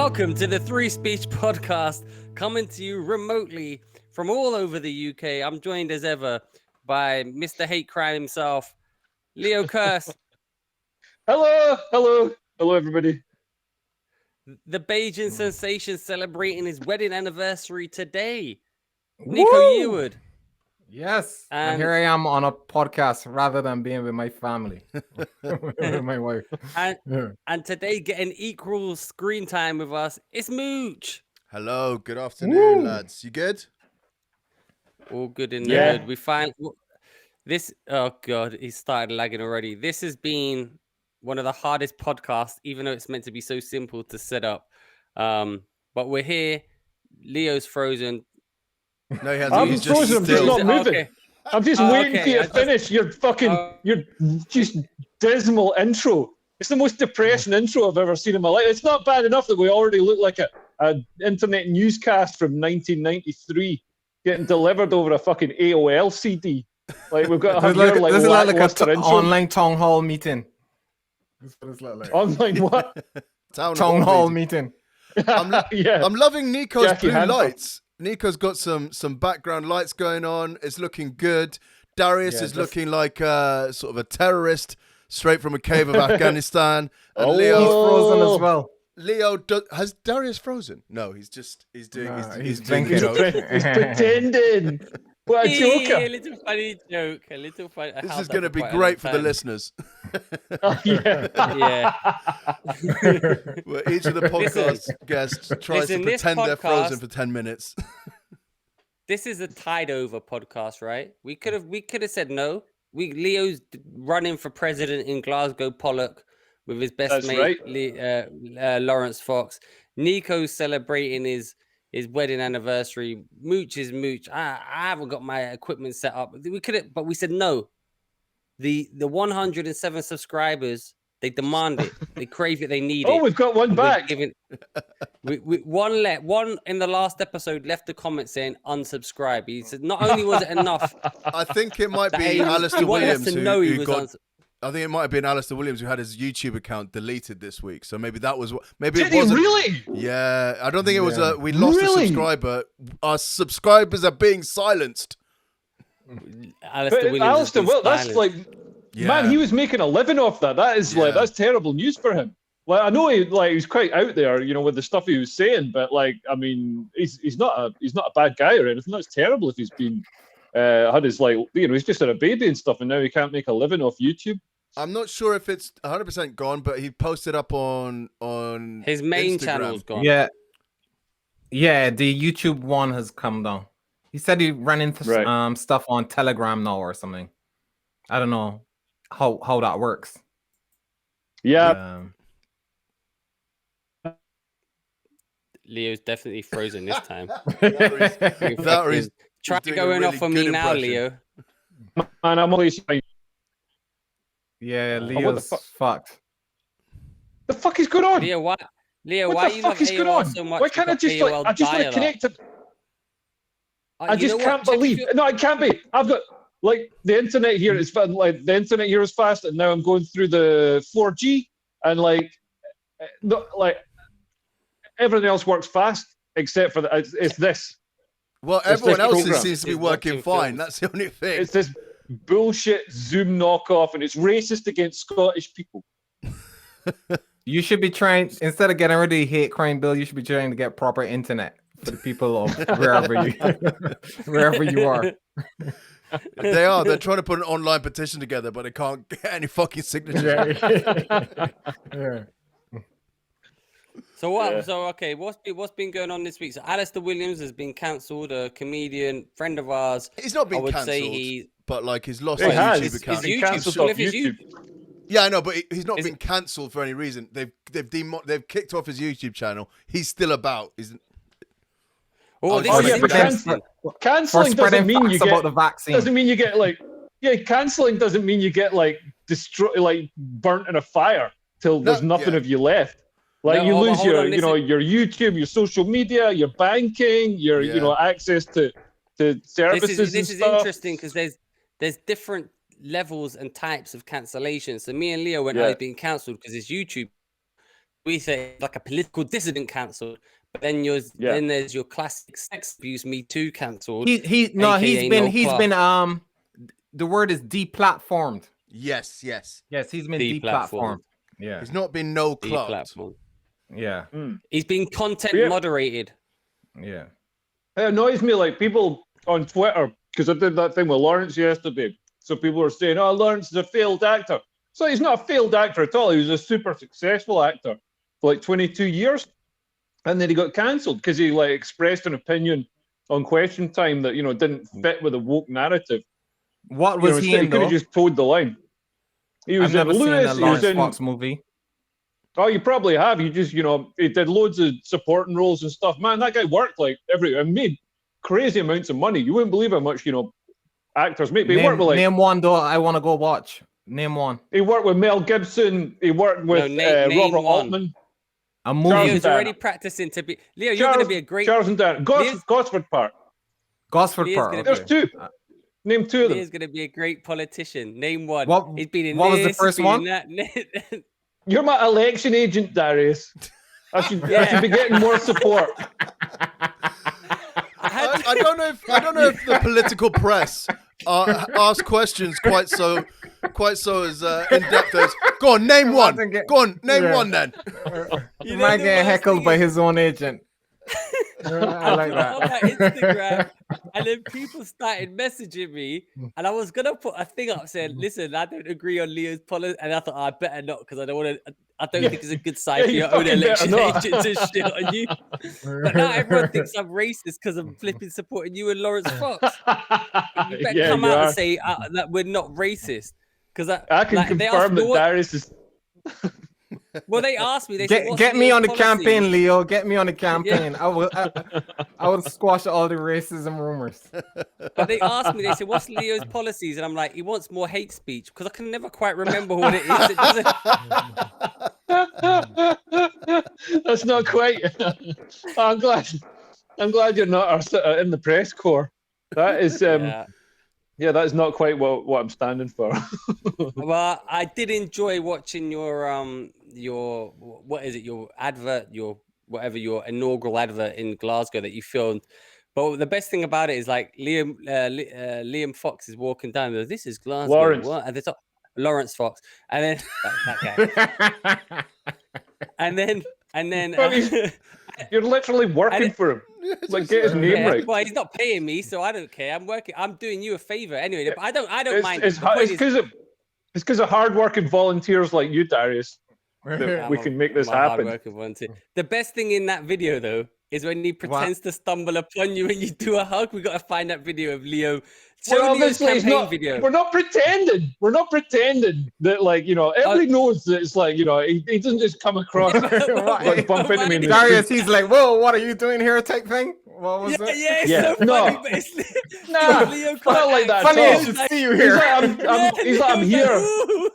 Welcome to the Three Speech Podcast, coming to you remotely from all over the UK. I'm joined as ever by Mr. Hate Crime himself, Leo Kearse. Hello, everybody. The Beijing sensation celebrating his wedding anniversary today, Nico Yearwood. Yes, and here I am on a podcast rather than being with my family, with my wife. And today, getting equal screen time with us, it's Mooch. Hello, good afternoon, lads. You good? All good in the hood. We find this. Oh God, he started lagging already. This has been one of the hardest podcasts, even though it's meant to be so simple to set up. But we're here. Leo's frozen. No, he hasn't. I'm He's frozen. I'm just not moving. Okay. I'm just waiting for you to finish your fucking your just dismal intro. It's the most depressing intro I've ever seen in my life. It's not bad enough that we already look like a internet newscast from 1993 getting delivered over a fucking AOL CD. Like we've got to have your like lackluster an intro. online town hall meeting. That's what it's like. Online what? Town hall meeting. I'm loving Nico's Jackie blue Hancock. lights. Nico's got some background lights going on. It's looking good. Darius is looking like sort of a terrorist straight from a cave of Afghanistan. And He's frozen as well. Leo has Darius frozen? No, he's doing. He's drinking. He's pretending. What a joker! A little funny joke. A little funny. This is going to be great for the listeners. Yeah. Where each of the podcast guests tries to pretend they're frozen for 10 minutes. This is a tide over podcast, right? We could have said no. Leo's running for president in Glasgow Pollock with his best mate, Laurence Fox. Nico's celebrating his wedding anniversary. Mooch is Mooch. I haven't got my equipment set up. We could have, but we said no. The 107 subscribers, they demand it. They crave it. They need it. Oh, we've got one back. One in the last episode left a comment saying unsubscribe. He said not only was it enough. I think it might be Alistair Williams I think it might have been Alistair Williams who had his YouTube account deleted this week. So maybe that was what. Maybe Did it wasn't. he really? Yeah, I don't think it was. We lost a subscriber. Our subscribers are being silenced. Alistair Williams. That's like, man, he was making a living off that. That is like, that's terrible news for him. Like, I know he's quite out there, with the stuff he was saying, but like, I mean, he's not a bad guy or anything. That's terrible if he's been had his he's just had a baby and stuff, and now he can't make a living off YouTube. I'm not sure if it's 100% gone, but he posted up on his main Instagram. channel's gone. Yeah, the YouTube one has come down. He said he ran into stuff on Telegram now or something. I don't know how that works. Yeah. Leo's definitely frozen this time. Try going off on me now, Leo. Man, I'm always. Yeah, Leo's fucked. The fuck is going on? Leo, why the you fuck love is going AOL on? so much? Why can't I just want to connect to? I just can't believe. No, I can't be. I've got the internet here is the internet here is fast, and now I'm going through the 4G, and everything else works fast except for it's this. Well, everyone else seems to be working fine. That's the only thing. It's this bullshit Zoom knockoff, and it's racist against Scottish people. You should be trying, instead of getting rid of the hate crime bill, you should be trying to get proper internet for the people of wherever you are. They're trying to put an online petition together, but they can't get any fucking signatures. So what? So okay, what's been going on this week? So Alistair Williams has been cancelled, a comedian, friend of ours. He's not been cancelled, but he's lost his YouTube account. His YouTube. Yeah, I know, but he's not been cancelled for any reason. They've kicked off his YouTube channel. He's still about. Cancelling doesn't mean you get about the vaccine. Doesn't mean you get cancelling doesn't mean you get destroy burnt in a fire till there's nothing of you left. You lose your YouTube, your social media, your banking, your access to services. This is interesting because there's different levels and types of cancellation. So me and Leo went out being cancelled because his YouTube we say like a political dissident cancelled, but then then there's your classic sex abuse Me Too cancelled. He's been the word is deplatformed. Yes. He's been deplatformed. Yeah, he's not been no Clark. Yeah, he's been content moderated. Yeah, it annoys me like people on Twitter, because I did that thing with Laurence yesterday. So people are saying, "Oh, Laurence is a failed actor." So he's not a failed actor at all. He was a super successful actor for like 22 years, and then he got cancelled because he like expressed an opinion on Question Time that didn't fit with the woke narrative. What was he in? He could have just towed the line. He was I've never seen a Laurence in Fox movie. Oh, you probably have. You just, he did loads of supporting roles and stuff. Man, that guy worked like and made crazy amounts of money. You wouldn't believe how much, actors make. But he worked with like name one though. I want to go watch. Name one. He worked with Mel Gibson. He worked with Robert Altman. A movie. Leo's already practicing to be Leo. You're going to be a great Charles and Dan. Gosford Park. Gosford Park. There's two. Name two of them. He's going to be a great politician. Name one. He's been in what was the first one? You're my election agent, Darius. I should be getting more support. I don't know if the political press ask questions quite so as in depth as. Go on, name one. Go on, name one then. You might get heckled by his own agent. I like that. On that Instagram, and then people started messaging me, and I was gonna put a thing up saying, "Listen, I don't agree on Leo's policy," and I thought I better not because I don't want to. I don't think it's a good sign for your own election agent to shit on you. But now everyone thinks I'm racist because I'm flipping supporting you and Laurence Fox. You better come out and say that we're not racist because I can confirm that Darius is. Well, they asked me. They said, "Get me on the campaign, Leo. Get me on the campaign. Yeah. I will squash all the racism rumors." But they asked me. They said, "What's Leo's policies?" And I'm like, "He wants more hate speech," because I can never quite remember what it is. It doesn't. That's not quite. I'm glad you're not in the press corps. That is. Yeah, that is not quite what I'm standing for. Well, I did enjoy watching your what is it? Your advert, your inaugural advert in Glasgow that you filmed. But the best thing about it is like Liam Fox is walking down. Goes, "This is Glasgow." Laurence. What? At the top, Laurence Fox, and then that guy, and then you're literally working for him. Like, get his name right. Well, he's not paying me, so I don't care. I'm working. I'm doing you a favor anyway. But I don't mind. It's because of hardworking volunteers like you, Darius, that we can make this happen. The best thing in that video, though, is when he pretends to stumble upon you and you do a hug. We got to find that video of Leo. Obviously, video. We're not pretending. We're not pretending that, like, everybody knows that it's like, he doesn't just come across like bump into me. Darius, he's like, "Whoa, what are you doing here?" type thing. What was it? Yeah, it's so funny, but it's Leo not like that. Funny, I should see you here. He's like, I'm here.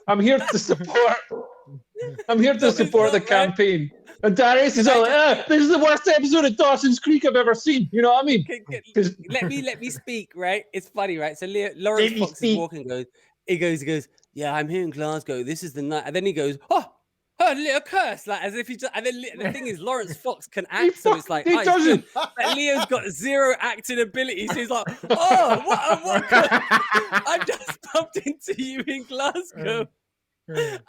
I'm here to support. I'm here to support the campaign. And Darius is all like, "This is the worst episode of Dawson's Creek I've ever seen." You know what I mean? Let me speak, right? It's funny, right? So Laurence Fox is walking, he goes, "Yeah, I'm here in Glasgow. This is the night." And then he goes, "Oh, little Kearse," like as if he just. And then the thing is, Laurence Fox can act, so it's like he doesn't. But Leo's got zero acting ability, so he's like, "Oh, what I just bumped into you in Glasgow."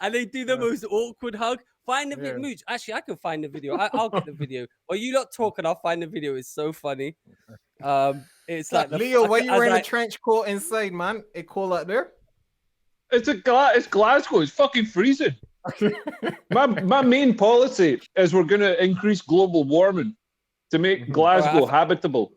And they do the most awkward hug. Find the video, Mooch. Actually, I can find the video. I'll get the video. Or you lot talk and I'll find the video. It's so funny. It's like Leo, why you wearing a trench coat inside, man? It cold out there. It's Glasgow. It's fucking freezing. my main policy is we're going to increase global warming to make Glasgow habitable.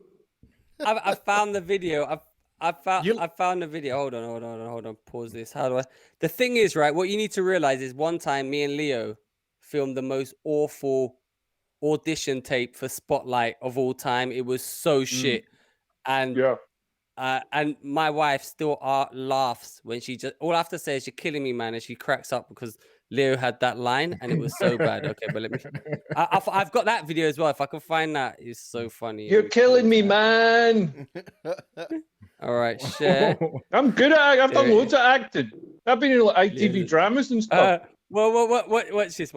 I found the video. I found the video. Hold on. Pause this. How do I? The thing is, right, what you need to realize is one time me and Leo filmed the most awful audition tape for Spotlight of all time. It was so shit. And and my wife still laughs when she just, all I have to say is, "You're killing me, man." And she cracks up because Leo had that line and it was so bad. Okay, but let me, I've got that video as well. If I can find that, it's so funny. "You're killing me, man." All right, share. I'm good at I've done loads of acting. I've been in like ITV dramas and stuff. Watch this.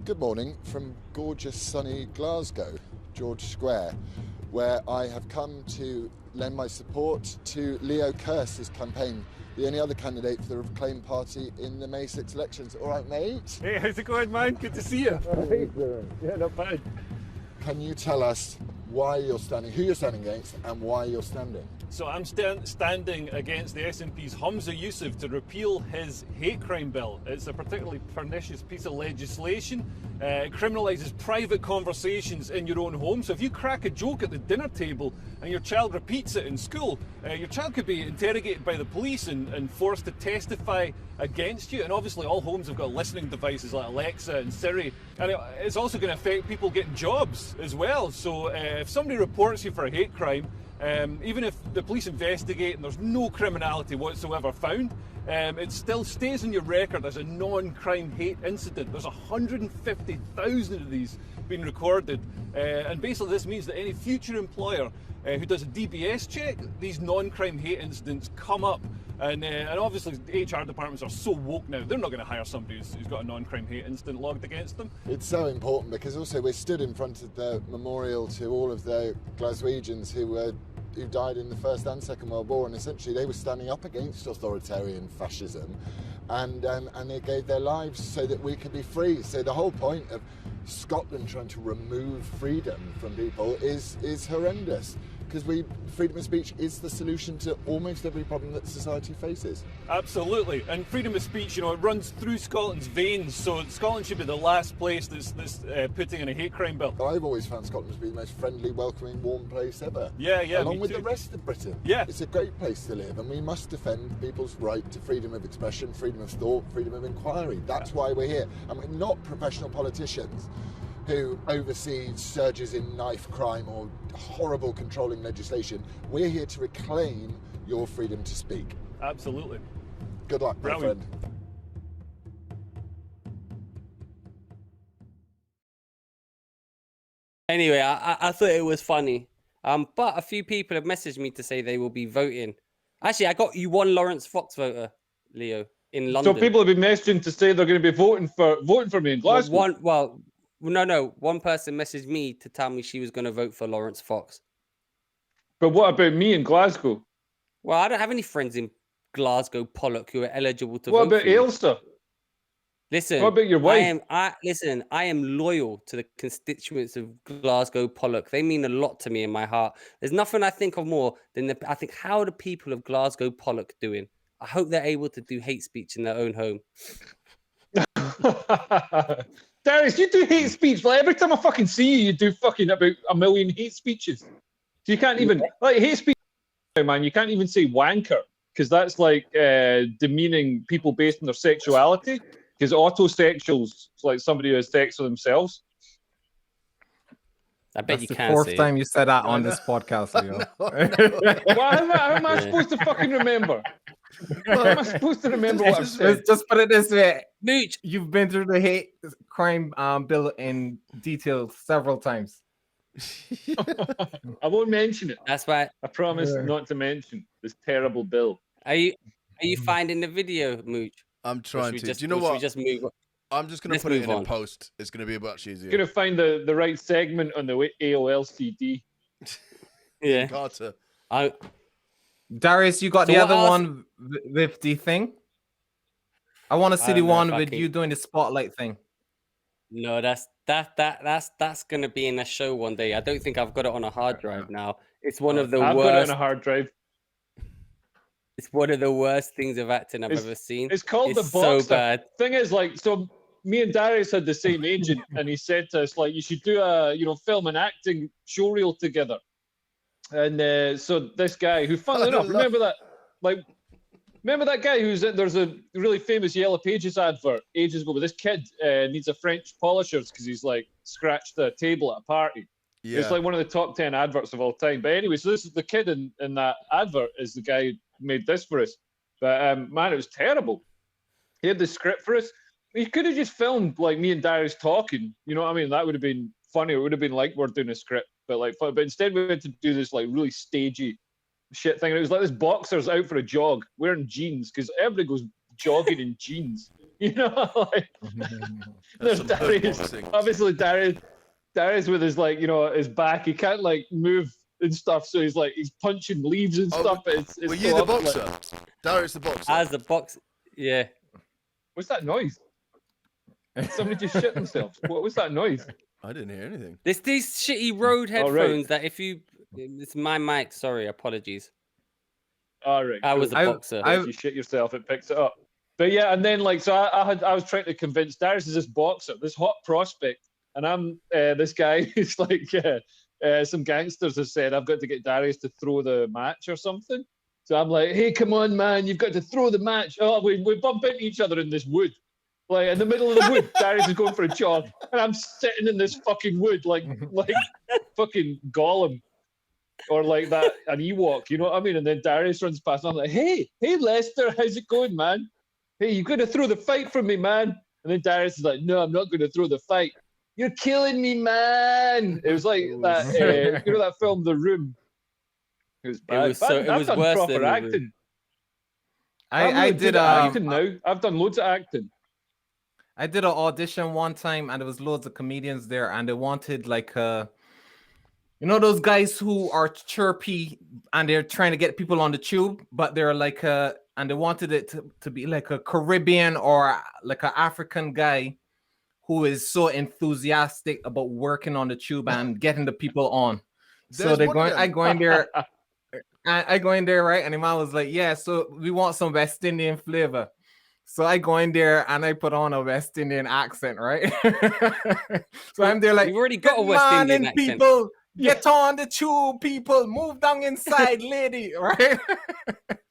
Good morning from gorgeous sunny Glasgow, George Square, where I have come to lend my support to Leo Kearse's campaign, the only other candidate for the Reclaim Party in the May 6 elections. All right, mate? Hey, how's it going, man? Good to see you. Yeah, not bad. Can you tell us why you're standing, who you're standing against, and why you're standing? So I'm standing against the SNP's Humza Yousaf to repeal his hate crime bill. It's a particularly pernicious piece of legislation. It criminalises private conversations in your own home. So if you crack a joke at the dinner table and your child repeats it in school, your child could be interrogated by the police and forced to testify against you. And obviously all homes have got listening devices like Alexa and Siri. And it's also going to affect people getting jobs as well. So if somebody reports you for a hate crime, even if the police investigate and there's no criminality whatsoever found, it still stays on your record as a non-crime hate incident. There's 150,000 of these being recorded, and basically this means that any future employer who does a DBS check, these non-crime hate incidents come up. And obviously HR departments are so woke now, they're not going to hire somebody who's got a non-crime hate incident logged against them. It's so important because also we're stood in front of the memorial to all of the Glaswegians who died in the First and Second World War, and essentially they were standing up against authoritarian fascism, and they gave their lives so that we could be free. So the whole point of Scotland trying to remove freedom from people is horrendous, because freedom of speech is the solution to almost every problem that society faces. Absolutely, and freedom of speech, it runs through Scotland's veins, so Scotland should be the last place that's putting in a hate crime bill. I've always found Scotland to be the most friendly, welcoming, warm place ever. Yeah, along with the rest of Britain. Yeah. It's a great place to live, and we must defend people's right to freedom of expression, freedom of thought, freedom of inquiry. That's why we're here. And we're not professional politicians who oversee surges in knife crime or horrible controlling legislation. We're here to reclaim your freedom to speak. Absolutely. Good luck, my friend. Anyway, I thought it was funny. But a few people have messaged me to say they will be voting. Actually, I got you one Laurence Fox voter, Leo, in London. So people have been messaging to say they're going to be voting for me in Glasgow. No. One person messaged me to tell me she was going to vote for Laurence Fox. But what about me in Glasgow? Well, I don't have any friends in Glasgow, Pollock, who are eligible to vote. What about Ailsa? Listen, what about your wife? I am loyal to the constituents of Glasgow, Pollock. They mean a lot to me in my heart. There's nothing I think of more than I think, how are the people of Glasgow, Pollock doing? I hope they're able to do hate speech in their own home. Darius, you do hate speech. Like every time I fucking see you, you do fucking about 1 million hate speeches. So you can't even hate speech, man. You can't even say wanker, because that's like demeaning people based on their sexuality. Because autosexuals, it's like somebody who has sex with themselves. I bet that's you can't. The fourth time you said that on this podcast, Leo. How am I supposed to fucking remember? How am I supposed to remember what I've said? Just put it this way, Mooch. You've been through the hate crime bill in detail several times. I won't mention it. That's why I promise not to mention this terrible bill. Are you finding the video, Mooch? I'm trying to. Do you know what? Just move on? I'm just going to put it in a post. It's going to be much easier. You're going to find the right segment on the AOL CD. Yeah. Carter. Darius, you got the other one with the thing? I want to see the one with you doing the spotlight thing. No, that's gonna be in a show one day. I don't think I've got it on a hard drive now. It's one of the worst. I've got it on a hard drive. It's one of the worst things of acting I've ever seen. It's called The So Boxer. bad. Thing is, so me and Darius had the same agent, and he said to us, you should do a film and acting showreel together. And so this guy, who funnily enough, remember that guy there's a really famous Yellow Pages advert ages ago, where this kid needs a French polisher's because he's scratched a table at a party. Yeah. It's one of the top 10 adverts of all time. But anyway, so this is the kid in that advert is the guy who made this for us. But man, it was terrible. He had the script for us. He could have just filmed me and Darius talking. You know what I mean? That would have been funny. It would have been like we're doing a script. But instead we had to do this really stagey shit thing. And it was like this boxer's out for a jog wearing jeans, because everybody goes jogging in jeans. You know, like there's Darius. Obviously, Darius with his like, you know, his back, he can't like move and stuff, so he's punching leaves and stuff. It's were you the boxer? Darius the boxer. As the box, yeah. What's that noise? Somebody just shit themselves. What was that noise? I didn't hear anything. There's these shitty Rode headphones that if you, it's my mic. Sorry, apologies. All right. I was a boxer. If you shit yourself, it picks it up. But yeah, and then like, so I was trying to convince Darius is this boxer, this hot prospect, and I'm this guy who's like, some gangsters have said I've got to get Darius to throw the match or something. So I'm like, hey, come on, man, you've got to throw the match. Oh, we bump into each other in this wood. Like in the middle of the wood, Darius is going for a jog, and I'm sitting in this fucking wood like fucking Gollum, or like that an Ewok, you know what I mean? And then Darius runs past, and I'm like, hey Lester, how's it going, man? Hey, you gonna throw the fight from me, man? And then Darius is like, no, I'm not gonna throw the fight. You're killing me, man. It was like that, you know that film, The Room. It was bad. I've done worse proper than acting. I did acting now. I've done loads of acting. I did an audition one time, and there was loads of comedians there, and they wanted like you know those guys who are chirpy and they're trying to get people on the tube, but they're like and they wanted it to be like a Caribbean or like an African guy who is so enthusiastic about working on the tube and getting the people on. So they're going, I go in there, right? And the man was like, yeah, so we want some West Indian flavor. So I go in there and I put on a West Indian accent, right? So I'm there like, you've already got a West Indian accent. People, get on the tube, people, move down inside, lady, right?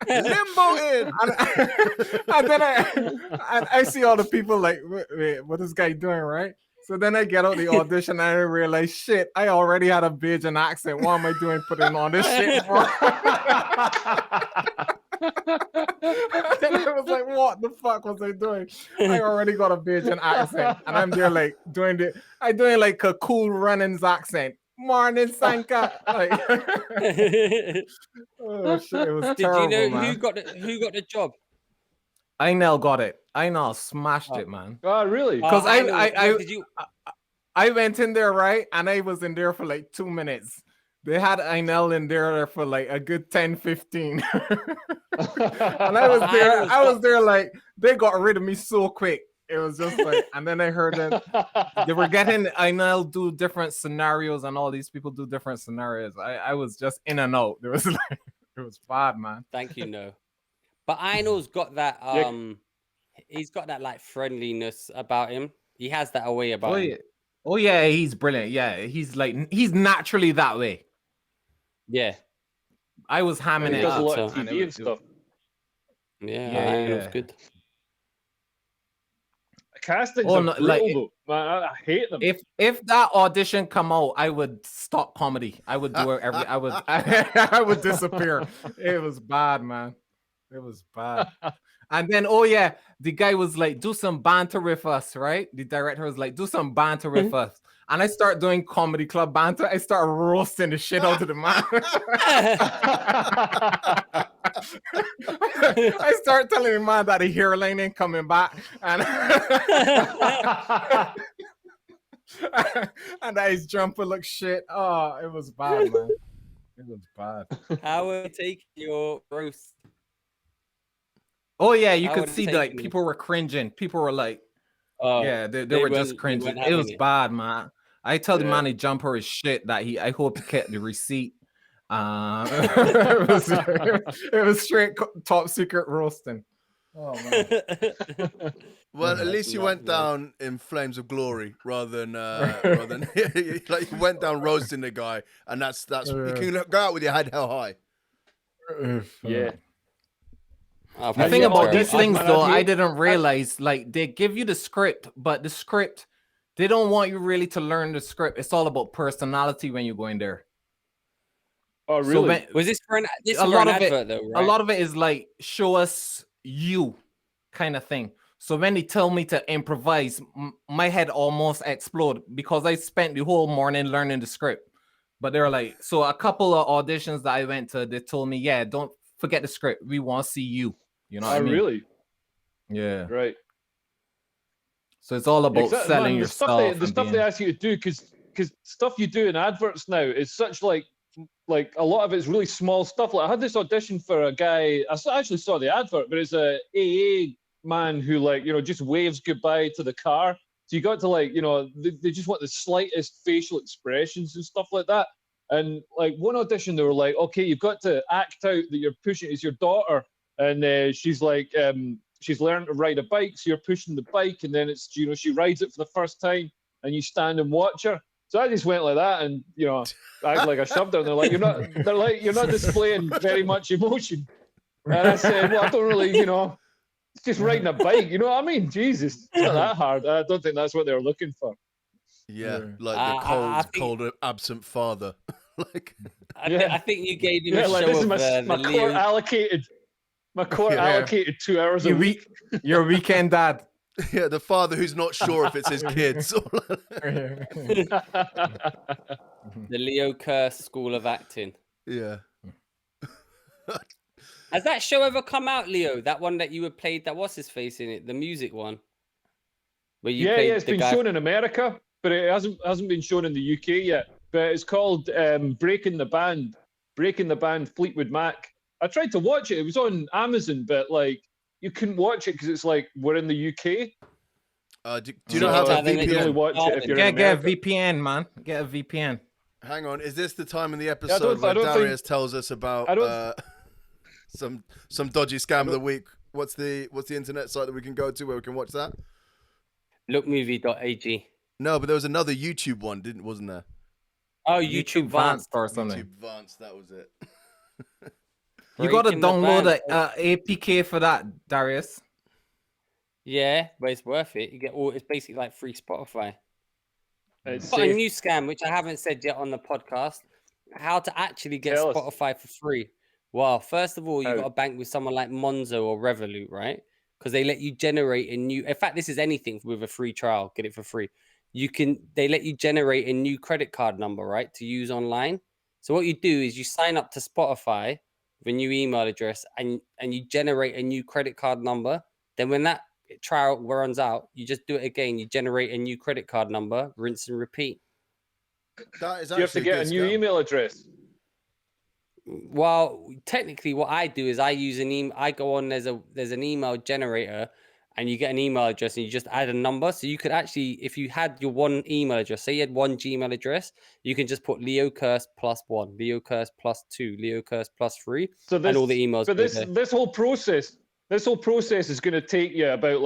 Limbo in. And then I see all the people like, wait, what is this guy doing, right? So then I get out the audition and I realize, shit, I already had a Bajan accent. What am I doing putting on this shit for? Then I was like, what the fuck was I doing? I already got a Bajan accent. And I'm there like doing like a cool Runnings accent. Morning, Sanka. Like, oh shit, it was terrible, Did you know man. who got the job? Einel got it. Einel smashed it, man. Oh, really? Because I went in there, right? And I was in there for like 2 minutes. They had Einel in there for like a good 10, 15. And I was there like, they got rid of me so quick. It was just like, and then I heard that they were getting Einel do different scenarios, and all these people do different scenarios. I was just in and out. It was like, it was bad, man. Thank you, no. But Einel's got that he's got that like friendliness about him. He has that way about him. Oh yeah, he's brilliant. Yeah, he's naturally that way. Yeah. I was hamming it does up. a lot of TV and stuff. Yeah, Einel's good. Castings are brutal, though. Man, I hate them. If that audition come out, I would stop comedy. I would do it every. I would disappear. It was bad, man. It was bad. And then, oh yeah, the guy was like, "Do some banter with us," right? The director was like, "Do some banter with us." And I start doing comedy club banter. I start roasting the shit out of the man. I start telling the man that the hairline ain't coming back, and and that his jumper looks shit. Oh, it was bad, man. It was bad. How would you take your roast? Oh yeah, you could see like people were cringing. People were like, oh yeah, they were just cringing. It was bad, man. I tell the man the jumper is shit. That I hope he kept the receipt. It was straight top secret roasting. Oh man. Well, at least you went down in flames of glory rather than like you went down roasting the guy, and that's you can go out with your head held high. Yeah. The thing about these things, though, I didn't realize, like, they give you the script, but the script, they don't want you really to learn the script. It's all about personality when you go in there. Oh, really? Was this for an advert, though, right? A lot of it is like, show us you kind of thing. So when they tell me to improvise, my head almost exploded because I spent the whole morning learning the script. But they're like, so a couple of auditions that I went to, they told me, yeah, don't forget the script. We want to see you. You know what I mean? Really? Yeah. Right. So it's all about Exactly, selling man, yourself. The stuff they ask you to do, because stuff you do in adverts now is such like a lot of it's really small stuff. Like I had this audition for a guy. I actually saw the advert, but it's a AA man who just waves goodbye to the car. So you got to they just want the slightest facial expressions and stuff like that. And like one audition, they were like, okay, you've got to act out that you're pushing. It's your daughter, and she's like, she's learned to ride a bike, so you're pushing the bike, and then it's she rides it for the first time, and you stand and watch her. So I just went like that, and I act like I shoved her. And they're like, you're not displaying very much emotion. And I said, well, I don't really, it's just riding a bike. You know what I mean? Jesus, it's not that hard. I don't think that's what they were looking for. Yeah, like the cold, absent father. I think you gave him a show this of is my court allocated. My court allocated 2 hours a week. Your weekend dad. Yeah, the father who's not sure if it's his kids. The Leo Kearse School of Acting. Yeah. Has that show ever come out, Leo? That one that you had played, that what's his face in it? The music one. Where you played it's been shown in America, but it hasn't been shown in the UK yet. But it's called Breaking the Band, Fleetwood Mac. I tried to watch it. It was on Amazon, but you couldn't watch it because it's we're in the UK. Do you not have a VPN? You can only watch it if you're in Get a America. VPN, man. Get a VPN. Hang on, is this the time in the episode where Darius tells us about some dodgy scam of the week? What's the internet site that we can go to where we can watch that? Lookmovie.ag. No, but there was another YouTube one, wasn't there? Oh, YouTube Vanced or something. YouTube Vanced, that was it. You got to download a APK for that, Darius. Yeah, but it's worth it. You get it's basically like free Spotify. It's got a new scam, which I haven't said yet on the podcast. How to actually get Spotify for free. Well, first of all, you got to bank with someone like Monzo or Revolut, right? Because they let you generate a new. In fact, this is anything with a free trial. Get it for free. They let you generate a new credit card number, right, to use online. So what you do is you sign up to Spotify with a new email address, and you generate a new credit card number. Then when that trial runs out, you just do it again. You generate a new credit card number, rinse and repeat. That is you have to get a new email address. Well, technically, what I do is I use an email. I go on. There's an email generator, and you get an email address, and you just add a number. So you could actually, if you had your one email address, say you had one Gmail address, you can just put Leo Kearse +1, Leo Kearse +2, Leo Kearse +3, and all the emails. But this whole process is going to take you about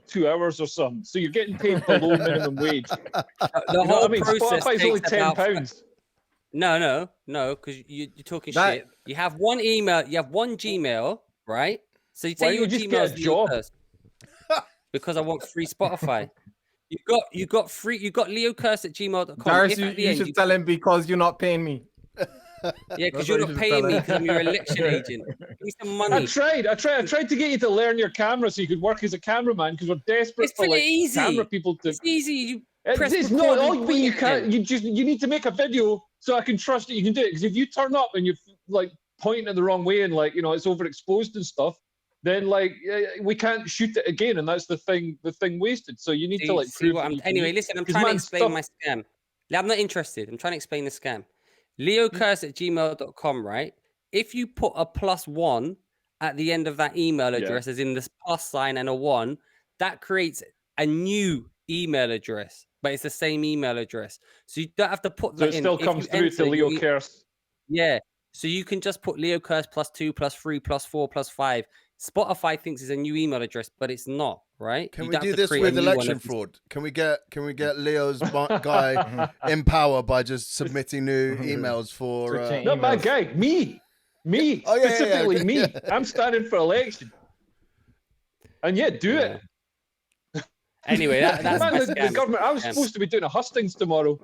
2 hours or something. So you're getting paid below minimum wage. The whole process Spotify's only £10. No, because you're talking shit. You have one email, you have one Gmail, right? So you say your Gmail is Leo Kearse. Because I want free Spotify. You got leokearse@gmail.com. Darius, you should tell him because you're not paying me. Yeah, because you're not paying me because I'm your election agent. Give me some money. I tried to get you to learn your camera so you could work as a cameraman because we're desperate for camera people to. It's easy. It's not all, but you can't. You need to make a video so I can trust that you can do it. Because if you turn up and you're pointing it the wrong way and it's overexposed and stuff, then we can't shoot it again, and that's the thing wasted. So you need to prove. Anyway, listen, I'm trying to explain my scam. I'm not interested. I'm trying to explain the scam. leokearse@gmail.com, right? If you put a +1 at the end of that email address, as in this plus sign and a 1, that creates a new email address, but it's the same email address. So you don't have to put that in. So it still comes through to Leo Kearse. Yeah. So you can just put Leo Kearse +2, +3, +4, +5. Spotify thinks it's a new email address, but it's not, right? Can we do this with election fraud? Can we get Leo's guy in power by just submitting new emails for? Not my guy, me, specifically me. I'm standing for election, and do it. Anyway, that's the government. I was supposed to be doing a hustings tomorrow.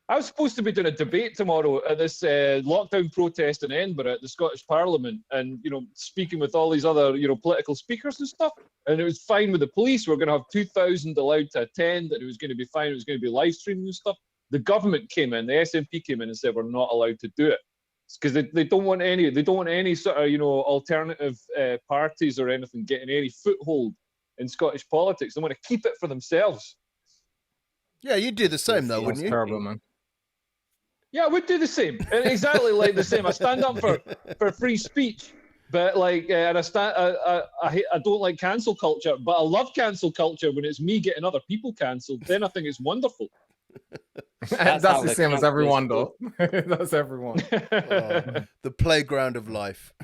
I was supposed to be doing a debate tomorrow at this lockdown protest in Edinburgh at the Scottish Parliament, and speaking with all these other political speakers and stuff. And it was fine with the police. We're going to have 2,000 allowed to attend, and it was going to be fine. It was going to be live streaming and stuff. The government came in, the SNP came in and said we're not allowed to do it because they don't want any. They don't want any sort of alternative parties or anything getting any foothold in Scottish politics. They want to keep it for themselves. Yeah, you'd do the same though, wouldn't you? Terrible, man. Yeah, I would do the same. Exactly like the same. I stand up for free speech, but like, and I don't like cancel culture, but I love cancel culture when it's me getting other people cancelled. Then I think it's wonderful. That's the same as everyone, though. That's everyone. The playground of life.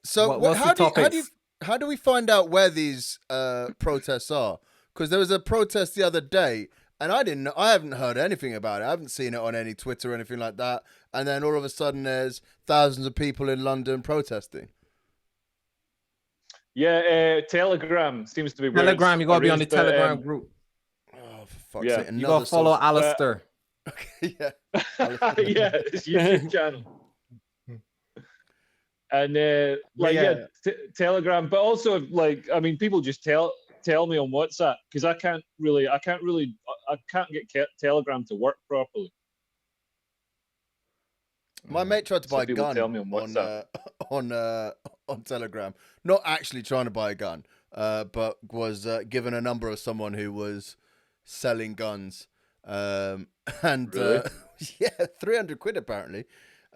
So how do we find out where these protests are? Because there was a protest the other day, and I haven't heard anything about it. I haven't seen it on any Twitter or anything like that. And then all of a sudden, there's thousands of people in London protesting. Yeah, Telegram seems to be. Telegram, you gotta be on the Telegram group. Oh, for fuck's sake! You gotta follow Alistair. Okay, yeah. Yeah, it's YouTube channel. And Telegram, but also like, I mean, people just tell me on WhatsApp because I can't get Telegram to work properly. My mate tried to buy a gun tell me on WhatsApp. on Telegram. Not actually trying to buy a gun, but was given a number of someone who was selling guns. And really? yeah, 300 quid apparently.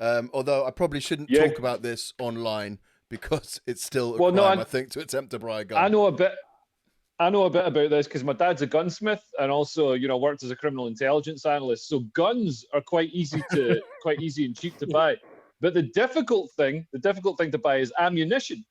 Although I probably shouldn't talk about this online because it's still a crime, I think, to attempt to buy a gun. I know a bit about this because my dad's a gunsmith and also, worked as a criminal intelligence analyst. So guns are quite easy and cheap to buy. But the difficult thing to buy is ammunition.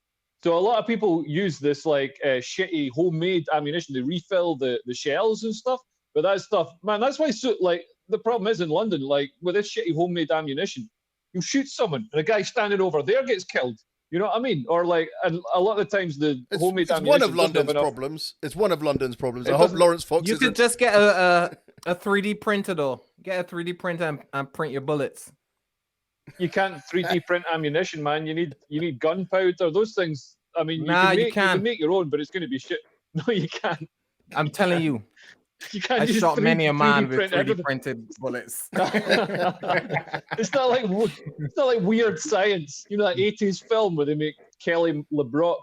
So a lot of people use this like shitty homemade ammunition. They refill the shells and stuff. But that stuff, man, that's why the problem is in London, like with this shitty homemade ammunition, you shoot someone and a guy standing over there gets killed. You know what I mean? Or like, and a lot of the times homemade ammunition. It's one of London's problems. It's one of London's problems. I hope Laurence Fox. You could just get a 3D printer though. Get a 3D printer and print your bullets. You can't 3D print ammunition, man. You need gunpowder. Those things. I mean, you can make your own, but it's going to be shit. No, you can't. I'm telling you. You can't. I shot many a man with 3D printed bullets. It's not like weird science. You know that 80s film where they make Kelly LeBrock.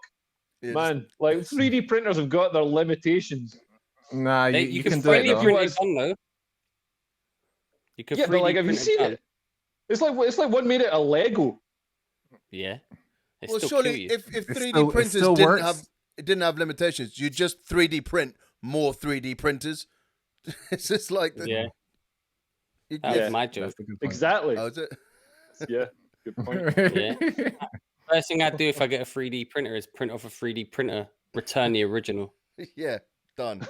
Yes. Man, like 3D printers have got their limitations. Nah, you can do 3D it. print a gun though. You could. Yeah, but like, have you seen it? It's like one made it a Lego. Yeah. Well, surely if 3D printers didn't have limitations, you just 3D print more 3D printers. It's just like that was my joke. Exactly. Oh, is it? Yeah, good point. Yeah. First thing I'd do if I get a 3D printer is print off a 3D printer, return the original. Yeah, done.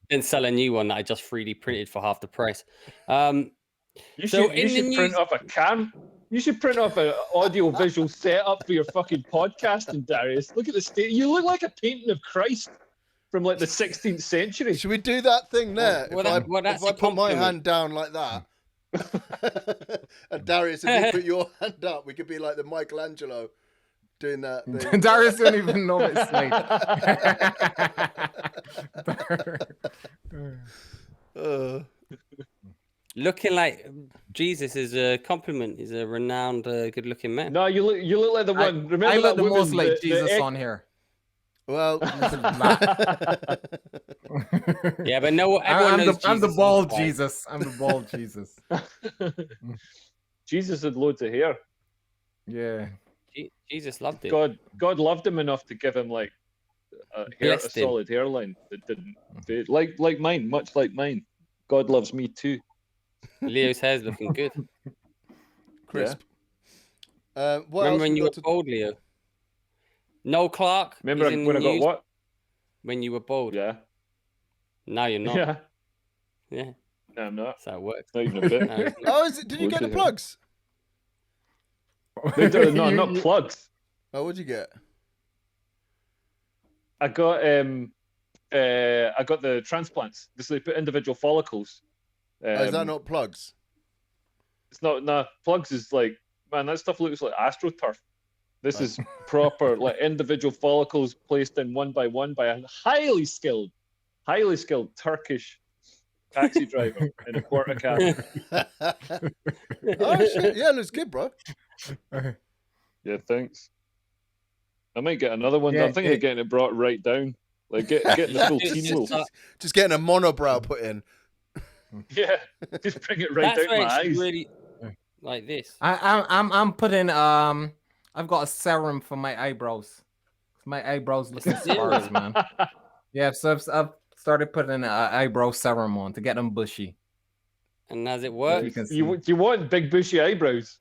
Then sell a new one that I just 3D printed for half the price. You should print off a cam. You should print off an audio-visual setup for your fucking podcasting, Darius. Look at the state. You look like a painting of Christ from like the 16th century. Should we do that thing there? If I put my hand down like that, and Darius, if you put your hand up, we could be like the Michelangelo doing that thing. Darius don't even know it's late. Looking like Jesus is a compliment. He's a renowned, good-looking man. No, you look like the one. Remember I look that the most woman, like Jesus on here. Well, yeah, but no, I'm the bald Jesus. I'm the bald Jesus. Jesus had loads of hair. Yeah, Jesus loved it. God loved him enough to give him like a solid hairline that didn't fade, like mine, much like mine. God loves me too. Leo's hair's looking good. Crisp. Yeah. Remember when you were bald, Leo? Noel Clark. Remember when I got what? When you were bald. Yeah. Now you're not. Yeah. Yeah. No, I'm not. That's how it works. Not even a bit. Oh, is it? Did you get the plugs? No, not plugs. Oh, what'd you get? I got the transplants. They put individual follicles. Is that not plugs? It's not. Nah, plugs is like, man, that stuff looks like AstroTurf. This is proper, like individual follicles placed in one by a highly skilled Turkish taxi driver in a quarter cab. Oh shit! Yeah, looks good, bro. Yeah, thanks. I might get another one. I'm thinking of getting it brought right down. Like getting the full team wolf. Just getting a monobrow put in. Yeah, just bring it right down my eyes. Really, like this. I'm putting I've got a serum for my eyebrows. My eyebrows looking sparse, man. Yeah, so I've started putting an eyebrow serum on to get them bushy. And does it work? Do you want big bushy eyebrows?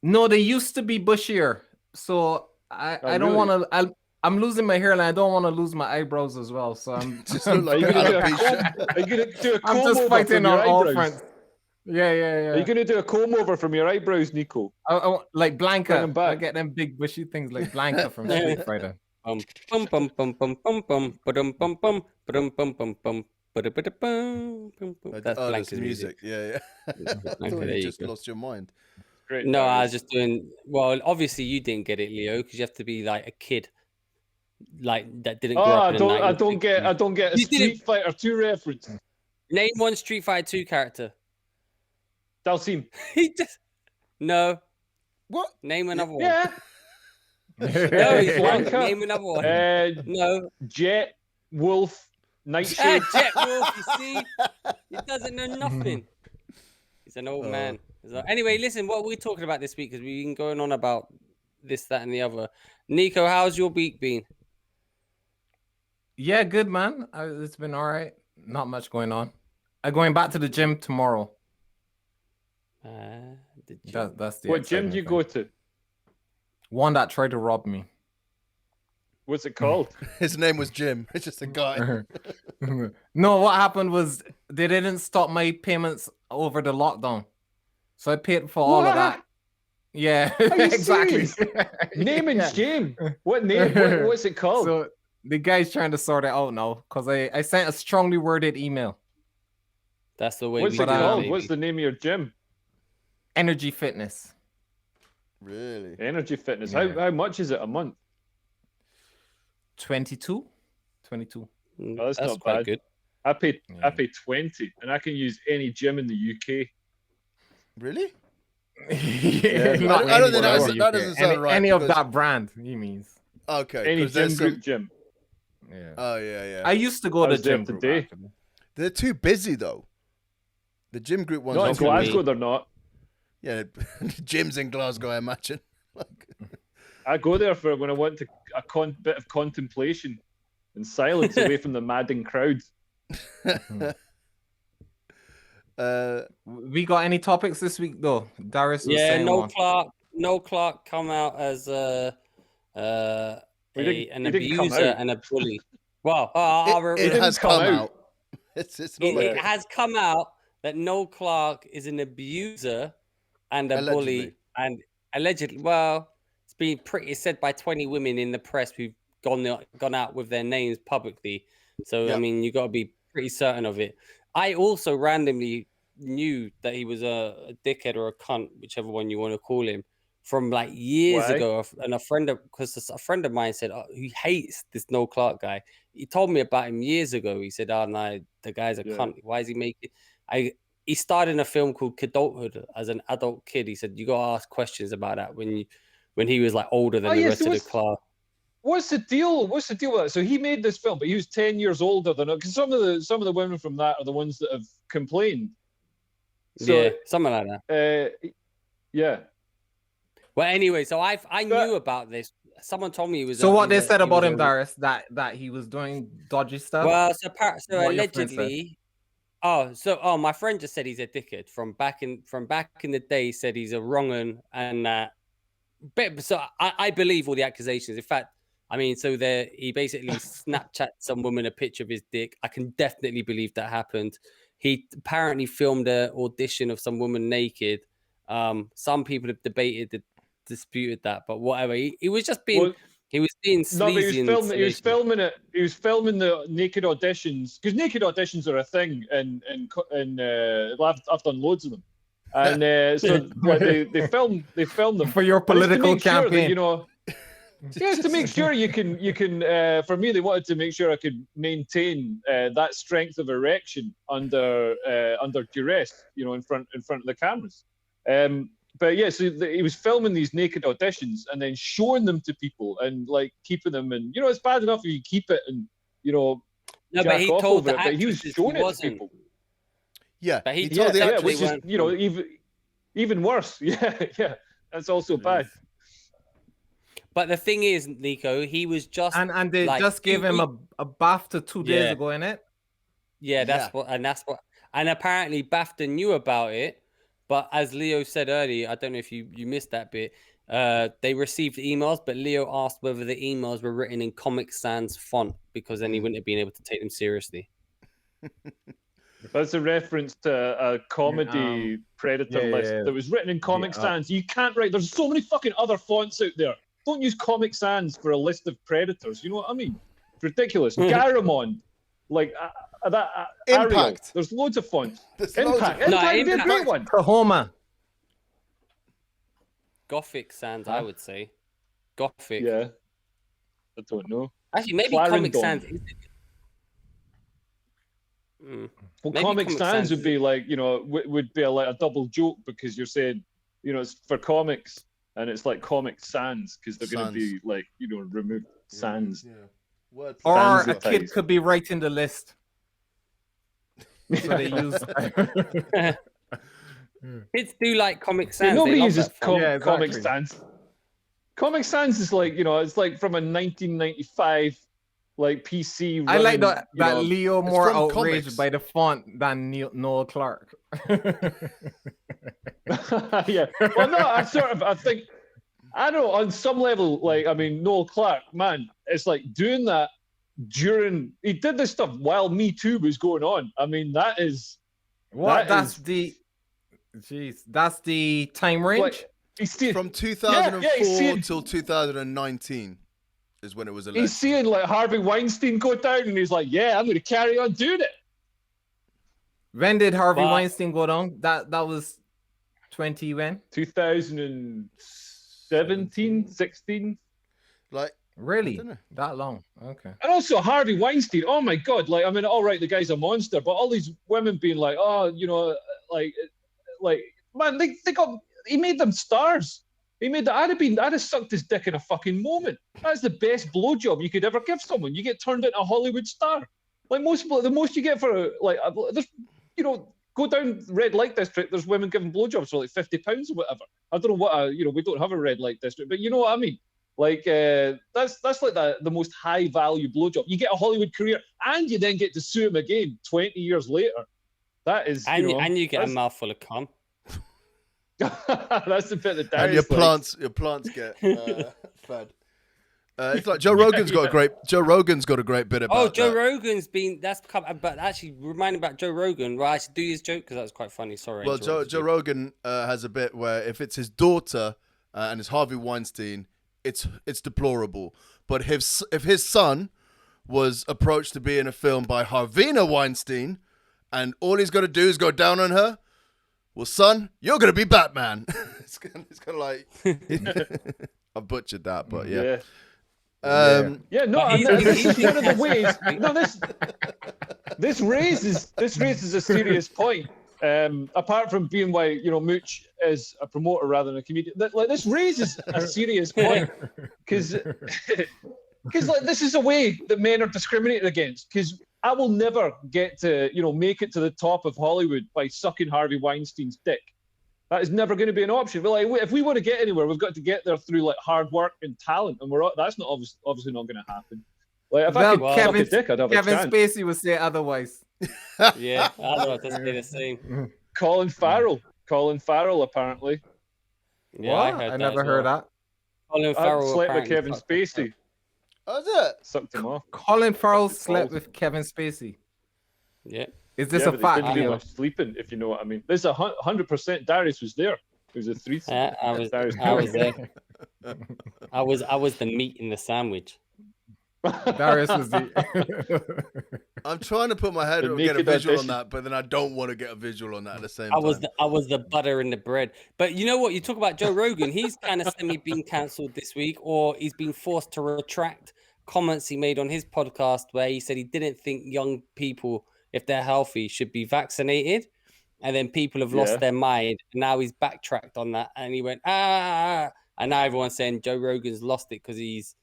No, they used to be bushier. So I don't want to. I'm losing my hairline. I don't want to lose my eyebrows as well. So I'm just like are you gonna do a comb I'm just over fighting from your on all eyebrows? fronts. Yeah. Are you gonna do a comb over from your eyebrows, Nico? Like Blanca. I get them big bushy things like Blanca from Street Fighter. Bum bum bum bum bum bum bum bum bum bum bum bum bum bum. That's Blanca's music. Yeah. I thought you just lost your mind. Great. No, I was just doing. Well, obviously you didn't get it, Leo, because you have to be like a kid, like that didn't grow up. I don't get a Street Fighter 2 reference. Name one Street Fighter 2 character. Dalsim. No. What? Name another one. Yeah. No, he's Blanca. Name another one. No. Jet, Wolf, Nightshade. Jet Wolf. You see, he doesn't know nothing. He's an old man. Anyway, listen, what are we talking about this week? Because we've been going on about this, that, and the other. Nico, how's your week been? Yeah, good, man. It's been all right. Not much going on. I'm going back to the gym tomorrow. That's the what gym do you go to? One that tried to rob me. What's it called? His name was Jim. It's just a guy. No, what happened was they didn't stop my payments over the lockdown. So I paid for all of that. Yeah, exactly. Name and shame. What name? What's it called? So the guy's trying to sort it out now because I sent a strongly worded email. That's the way. What's it called? What's the name of your gym? Energy Fitness. Really? Energy Fitness. Yeah. How much is it a month? 22. Oh, that's not quite bad. Good. I pay 20, and I can use any gym in the UK. Really? Yeah, I don't think that doesn't sound right. Any of that brand, he means. Okay. Any gym group gym. Yeah. Oh yeah. I used to go to gym group today. They're too busy though. The gym group ones. Not in Glasgow, they're not. Yeah, gyms in Glasgow, I imagine. I go there for when I want to a bit of contemplation and silence away from the madding crowds. We got any topics this week though? Darius was saying Noel Clark come out as an abuser and a bully. Well, it has come out. It's not it has come out that Noel Clark is an abuser and a bully, and allegedly, well, it's been pretty said by 20 women in the press who've gone out with their names publicly. So I mean, you got to be pretty certain of it. I also randomly knew that he was a dickhead or a cunt, whichever one you want to call him, from like years ago. And a friend of mine said, he hates this Noel Clark guy. He told me about him years ago. He said, "Oh no, the guy's a cunt. Why is he making?" He starred in a film called Kidulthood as an adult kid. He said, "You got to ask questions about that when he was like older than the rest of the class." What's the deal? What's the deal with that? So he made this film, but he was 10 years older than it. Because some of the women from that are the ones that have complained. So, yeah, something like that. Yeah. Well, anyway, so I knew about this. Someone told me he was. So what they said about him, Darius, that he was doing dodgy stuff. Well, so allegedly. My friend just said he's a dickhead from back in the day. He said he's a wrong 'un, and so I believe all the accusations. In fact, I mean, so he basically Snapchat some woman a picture of his dick. I can definitely believe that happened. He apparently filmed an audition of some woman naked. Some people have disputed that, but whatever. He was just being. He was being sleazy. No, he was filming it. He was filming the naked auditions because naked auditions are a thing, and I've done loads of them. And so like, they filmed them for your political campaign. Sure that, you know, just to make sure you can. For me, they wanted to make sure I could maintain that strength of erection under duress, you know, in front of the cameras. yeah, so he was filming these naked auditions and then showing them to people and like keeping them. And it's bad enough if you keep it and no, but he told the but he was showing it to people. Yeah, but he told the actors, which is even worse. Yeah, that's also bad. But the thing is, Nico, he was just and they just gave him a BAFTA 2 days ago, innit? Yeah, that's what, and apparently BAFTA knew about it, but as Leo said earlier, I don't know if you missed that bit. They received emails, but Leo asked whether the emails were written in Comic Sans font because then he wouldn't have been able to take them seriously. That's a reference to a comedy Predator list that was written in Comic Sans. You can't write. There's so many fucking other fonts out there. Don't use Comic Sans for a list of Predators. You know what I mean? It's ridiculous. Garamond, like that. Impact. Arial. There's loads of fonts. Impact. No, Impact would be a great one. Kahoma. Gothic Sans, I would say. Gothic. Yeah. I don't know. Actually, maybe Clarendon. Comic Sans. Well, Comic Sans would be like, would be like a double joke because you're saying, it's for comics and it's like Comic Sans because they're going to be like, remove sans. Yeah. Or a kid could be writing the list. So they use. Kids do like Comic Sans. Nobody uses exactly. Comic Sans. Comic Sans is like, it's like from a 1995 like PC. I like that Leo more outraged comics. by the font than Noel Clark. Yeah. Well, no, I think, I don't know, on some level, like, I mean, Noel Clark, man, it's like doing that during, he did this stuff while Me Too was going on. I mean, that is. What? That's the time range? Like, from 2004 till 2019 is when it was alleged. He's seeing like Harvey Weinstein go down and he's like, yeah, I'm going to carry on doing it. When did Harvey Weinstein go down? That was 20 when? 2017, 16. Like, really? That long? Okay. And also Harvey Weinstein, oh my God, like, I mean, all right, the guy's a monster, but all these women being like, oh, like, man, he made them stars. I'd have sucked his dick in a fucking moment. That's the best blowjob you could ever give someone. You get turned into a Hollywood star. Like most people, the most you get for there's, go down red light district. There's women giving blowjobs for like £50 or whatever. I don't know what we don't have a red light district, but you know what I mean. Like that's like the most high value blowjob. You get a Hollywood career, and you then get to sue him again 20 years later. That is, and you get a mouthful of cum. That's the bit that Darius and your plants get fed. It's like Joe Rogan's got a great bit about. Oh, Joe Rogan's been but actually reminding about Joe Rogan. Well, I should do his joke because that was quite funny. Sorry. Well, Joe Rogan has a bit where if it's his daughter and it's Harvey Weinstein, it's deplorable. But if his son was approached to be in a film by Harvina Weinstein, and all he's got to do is go down on her. Well, son, you're going to be Batman. It's kind of like... I butchered that, but yeah. No, this is one of the ways... No, this raises a serious point. Apart from being why, Mooch is a promoter rather than a comedian. Like, this raises a serious point. Because like, this is a way that men are discriminated against. Because I will never get to, make it to the top of Hollywood by sucking Harvey Weinstein's dick. That is never going to be an option. But like, if we want to get anywhere, we've got to get there through like hard work and talent, and that's not obviously not going to happen. Like, if I could suck a dick, I'd have a chance. Kevin Spacey would say otherwise. Yeah, I don't know if that's the same. Colin Farrell, apparently. Yeah, I never heard that. Colin Farrell slept with Kevin Spacey. Oh, is it? Sucked him off. Colin Farrell slept with Kevin Spacey. Yeah. Is this a fact? Didn't do much sleeping, if you know what I mean. This is 100%. Darius was there. It was a threesome. I was there. I was the meat in the sandwich. Darius was the. I'm trying to put my head and get a visual on that, but then I don't want to get a visual on that at the same time. I was the butter in the bread. But you know what? You talk about Joe Rogan. He's kind of been cancelled this week, or he's been forced to retract comments he made on his podcast where he said he didn't think young people, if they're healthy, should be vaccinated. and then people have lost their mind. And now he's backtracked on that, and he went and now everyone's saying Joe Rogan's lost it because he's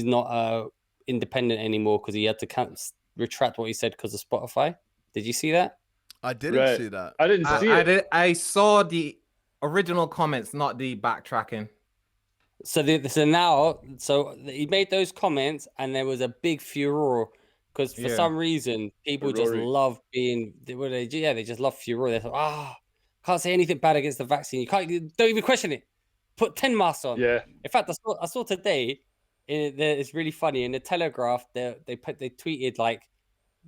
not independent anymore because he had to retract what he said because of Spotify. Did you see that? I didn't see that. I didn't see it. I saw the original comments, not the backtracking. So he made those comments, and there was a big furore because for some reason people just love being. They just love furore. They thought, can't say anything bad against the vaccine. Don't even question it. Put 10 masks on. Yeah. In fact, I saw today. It's really funny in the Telegraph. They tweeted like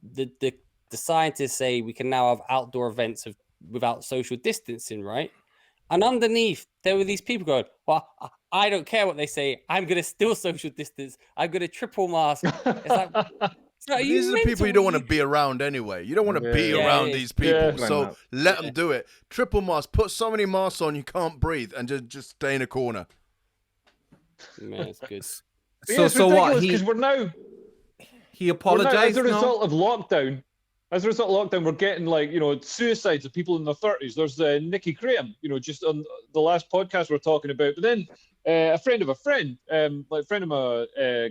the scientists say we can now have outdoor events without social distancing, right? And underneath there were these people going, well, I don't care what they say. I'm gonna still social distance. I'm gonna triple mask. It's like these are the people you don't want to be around anyway. You don't want to be around these people. So let them do it. Triple mask. Put so many masks on you can't breathe, and just stay in a corner. Man, it's good. So what? Because we're now he apologized as a result of lockdown. As a result of lockdown, we're getting suicides of people in their 30s. There's Nicky Graham, just on the last podcast we're talking about. But then a friend of a friend, like a friend of my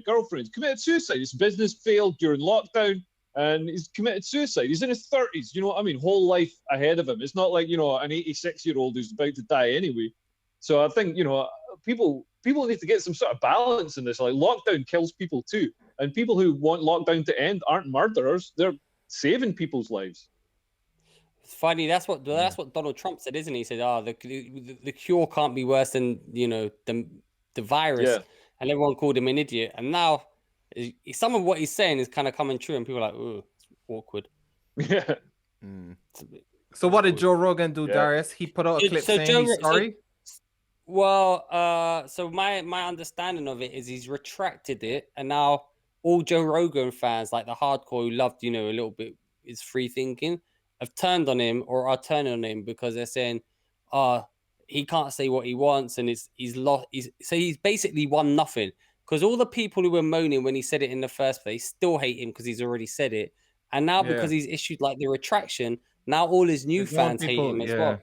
girlfriend's, committed suicide. His business failed during lockdown, and he's committed suicide. He's in his 30s. You know what I mean? Whole life ahead of him. It's not like an 86-year-old who's about to die anyway. So I think people need to get some sort of balance in this. Like lockdown kills people too, and people who want lockdown to end aren't murderers. They're saving people's lives. It's funny. That's what Donald Trump said, isn't he? He said, the cure can't be worse than the virus, and everyone called him an idiot. And now some of what he's saying is kind of coming true, and people are like, "Ooh, it's awkward." Yeah. So what did Joe Rogan do, Darius? He put out a clip saying he's sorry. So my understanding of it is he's retracted it, and now all Joe Rogan fans, like the hardcore who loved, a little bit his free thinking, have turned on him or are turning on him because they're saying, he can't say what he wants, and he's lost. So he's basically won nothing because all the people who were moaning when he said it in the first place still hate him because he's already said it, and now because he's issued like the retraction, now all his new fans hate him as well.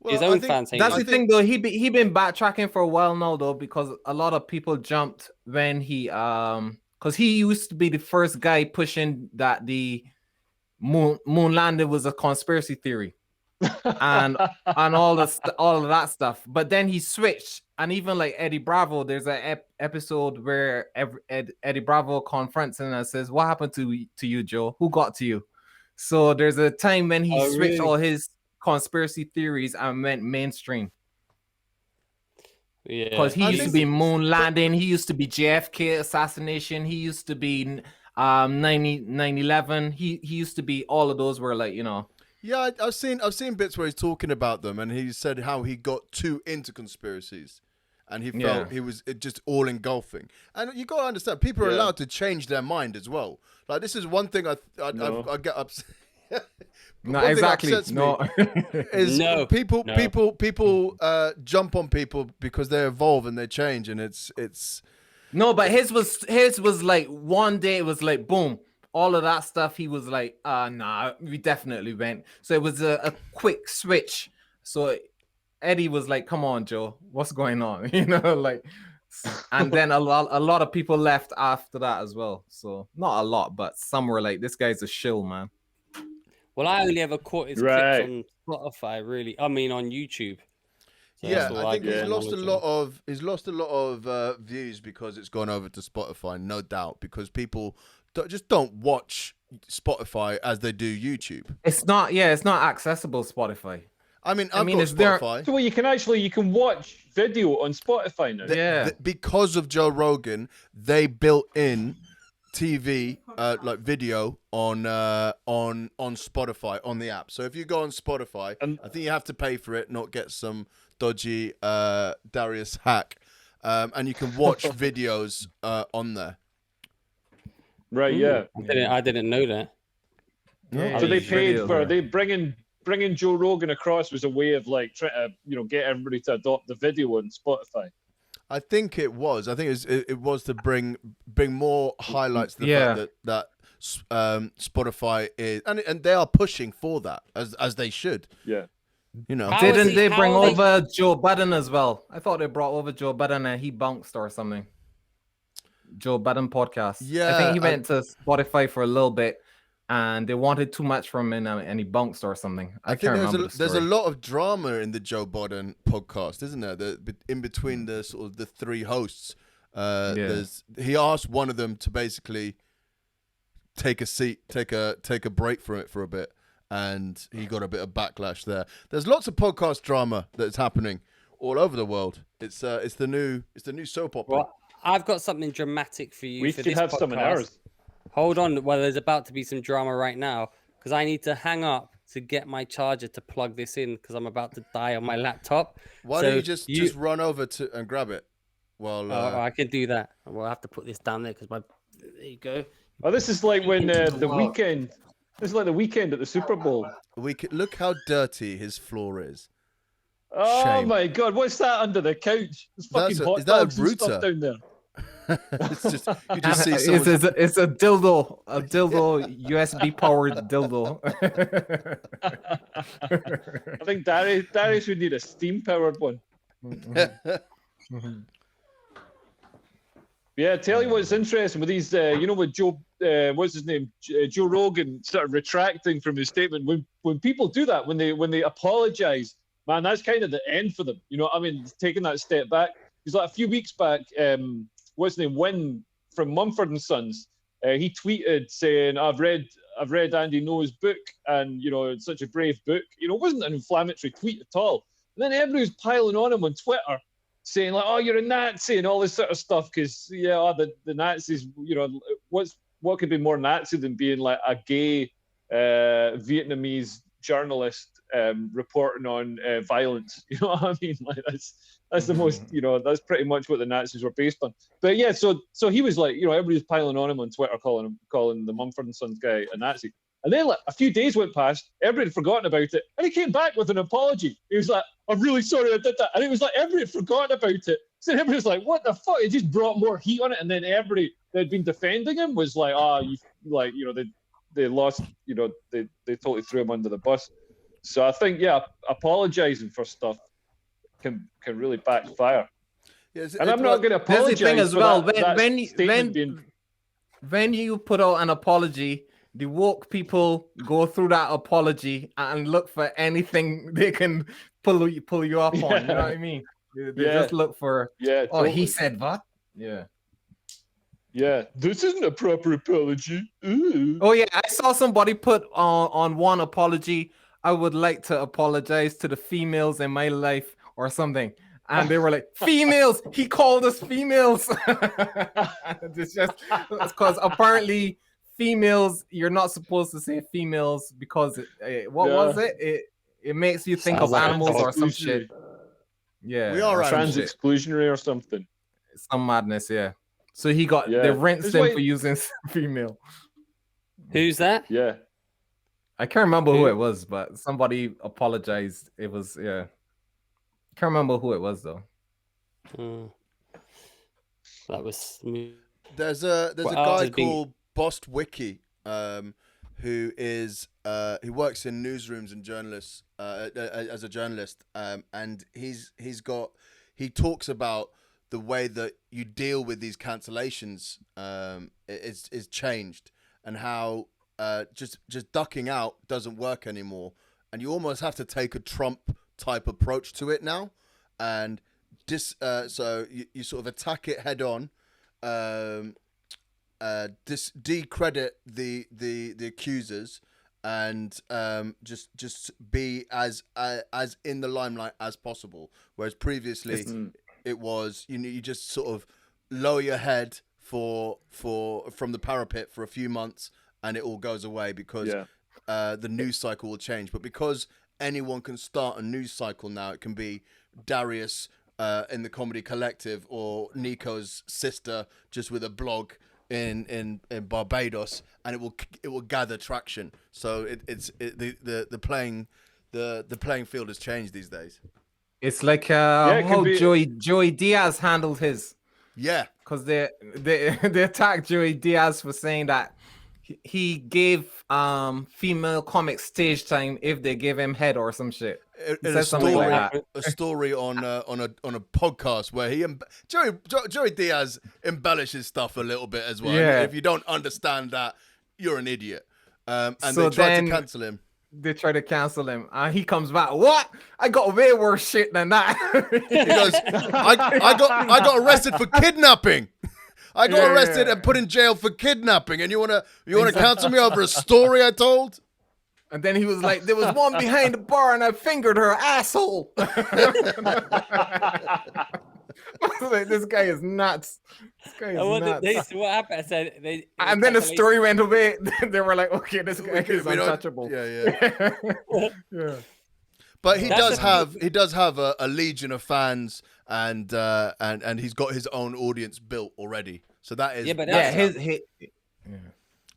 His own fans hate him. That's the thing, though. He been backtracking for a while now, though, because a lot of people jumped when he because he used to be the first guy pushing that the moon landing was a conspiracy theory, and all of that stuff. But then he switched, and even like Eddie Bravo, there's an episode where Eddie Bravo confronts him and says, "What happened to you, Joe? Who got to you?" So there's a time when he switched all his conspiracy theories and went mainstream. Yeah, because he used to be moon landing, he used to be JFK assassination, he used to be 9/11. He used to be all of those were like, Yeah, I've seen bits where he's talking about them, and he said how he got too into conspiracies, and he felt he was just all engulfing. And you got to understand, people are allowed to change their mind as well. Like this is one thing I get upset. No, exactly. People jump on people because they evolve and they change, and it's. No, but his was like one day it was like boom, all of that stuff. He was like, nah, we definitely went. So it was a quick switch. So Eddie was like, come on, Joe, what's going on? And then a lot of people left after that as well. So not a lot, but some were like, this guy's a shill, man. Well, I only ever caught his clips on Spotify, really. I mean, on YouTube. So I think he's lost a lot of views because it's gone over to Spotify, no doubt. Because people just don't watch Spotify as they do YouTube. It's not accessible Spotify. I mean, it's Spotify. So you can watch video on Spotify now. Because of Joe Rogan, they built in TV like video on Spotify on the app. So if you go on Spotify, I think you have to pay for it, not get some dodgy Darius hack, and you can watch videos on there. Right? Yeah. I didn't know that. So they paid for bringing Joe Rogan across was a way of like trying to get everybody to adopt the video on Spotify. I think it was. I think it was to bring more highlights to the fact that Spotify is, and they are pushing for that as they should. Yeah. You know, didn't they bring over Joe Budden as well? I thought they brought over Joe Budden and he bounced or something. Joe Budden Podcast. Yeah, I think he went to Spotify for a little bit, and they wanted too much from him, and he bounced or something. I can't remember. There's a lot of drama in the Joe Budden podcast, isn't there? In between the sort of the three hosts, he asked one of them to basically take a seat, take a break from it for a bit. And he got a bit of backlash there. There's lots of podcast drama that's happening all over the world. It's the new soap opera. Well, I've got something dramatic for you. We for could this have podcast. some in ours. Hold on, well, there's about to be some drama right now because I need to hang up to get my charger to plug this in because I'm about to die on my laptop. Why don't you just run over to and grab it? Well, I can do that. We'll have to put this down there because there you go. Oh, this is like when the weekend. This is like the weekend at the Super Bowl. Look how dirty his floor is. Oh Shame. my God! What's that under the couch? There's fucking hot dogs and stuff down there. It's just you just see someone... it's a dildo, USB powered dildo. I think Darius would need a steam powered one. Yeah, tell you what's interesting with these, with Joe, what's his name, Joe Rogan, sort of retracting from his statement. When people do that, when they apologise, man, that's kind of the end for them. You know what I mean? Taking that step back. Because like a few weeks back, what's his name, Wynn from Mumford and Sons, he tweeted saying, "I've read Andy Ngo's book, and it's such a brave book." It wasn't an inflammatory tweet at all. And then everybody was piling on him on Twitter, saying like, "Oh, you're a Nazi," and all this sort of stuff. Because the Nazis, what could be more Nazi than being like a gay Vietnamese journalist reporting on violence? You know what I mean? Like that's the most, that's pretty much what the Nazis were based on. But yeah, so he was like, everybody was piling on him on Twitter, calling the Mumford and Sons guy a Nazi. And then like a few days went past, everybody had forgotten about it, and he came back with an apology. He was like, "I'm really sorry I did that," and it was like everybody had forgotten about it. So everybody was like, "What the fuck?" It just brought more heat on it, and then everybody that had been defending him was like, they lost, they totally threw him under the bus. So I think apologizing for stuff can really backfire. Yes, and I'm not going to apologize. There's the thing as well. When when you put out an apology, the woke people go through that apology and look for anything they can pull you up on. You know what I mean? They just look for. Yeah. Totally. He said what? Yeah. Yeah, this isn't a proper apology. Ooh. Oh yeah, I saw somebody put on one apology, "I would like to apologize to the females in my life," or something. And they were like, "Females!" He called us females. It's because apparently females, you're not supposed to say females because was it? It makes you think of animals or some shit. Yeah, we are trans exclusionary or something. Some madness, yeah. So he got they rinsed him for using female. Who's that? Yeah, I can't remember who it was, but somebody apologized. It was can't remember who it was though. That was. There's a guy called Bost Wiki, who works in newsrooms and journalists as a journalist, and he talks about the way that you deal with these cancellations is changed, and how just ducking out doesn't work anymore, and you almost have to take a Trump type approach to it now, and so you sort of attack it head on, decredit the accusers, and just be as in the limelight as possible, whereas previously it was you just sort of lower your head from the parapet for a few months and it all goes away because the news cycle will change. But because anyone can start a news cycle now, it can be Darius in the Comedy Collective or Nico's sister just with a blog in Barbados, and it will gather traction. So the playing field has changed these days. It's like how Joey Diaz handled his. Yeah, because they attacked Joey Diaz for saying that he gave female comics stage time if they give him head or some shit. A story on a podcast where Joey Diaz embellishes stuff a little bit as well. Yeah. If you don't understand that, you're an idiot. And So they tried then- to cancel him. They try to cancel him. He comes back. What? I got way worse shit than that. He goes, I got arrested for kidnapping. I got arrested and put in jail for kidnapping, and you wanna cancel me over a story I told? And then he was like, there was one behind the bar and I fingered her asshole. Like, this guy is nuts. This guy is nuts. What happened? I said And then the story went away. They were like, okay, this guy is untouchable. Yeah. Yeah. But he does have a legion of fans, and he's got his own audience built already. So that is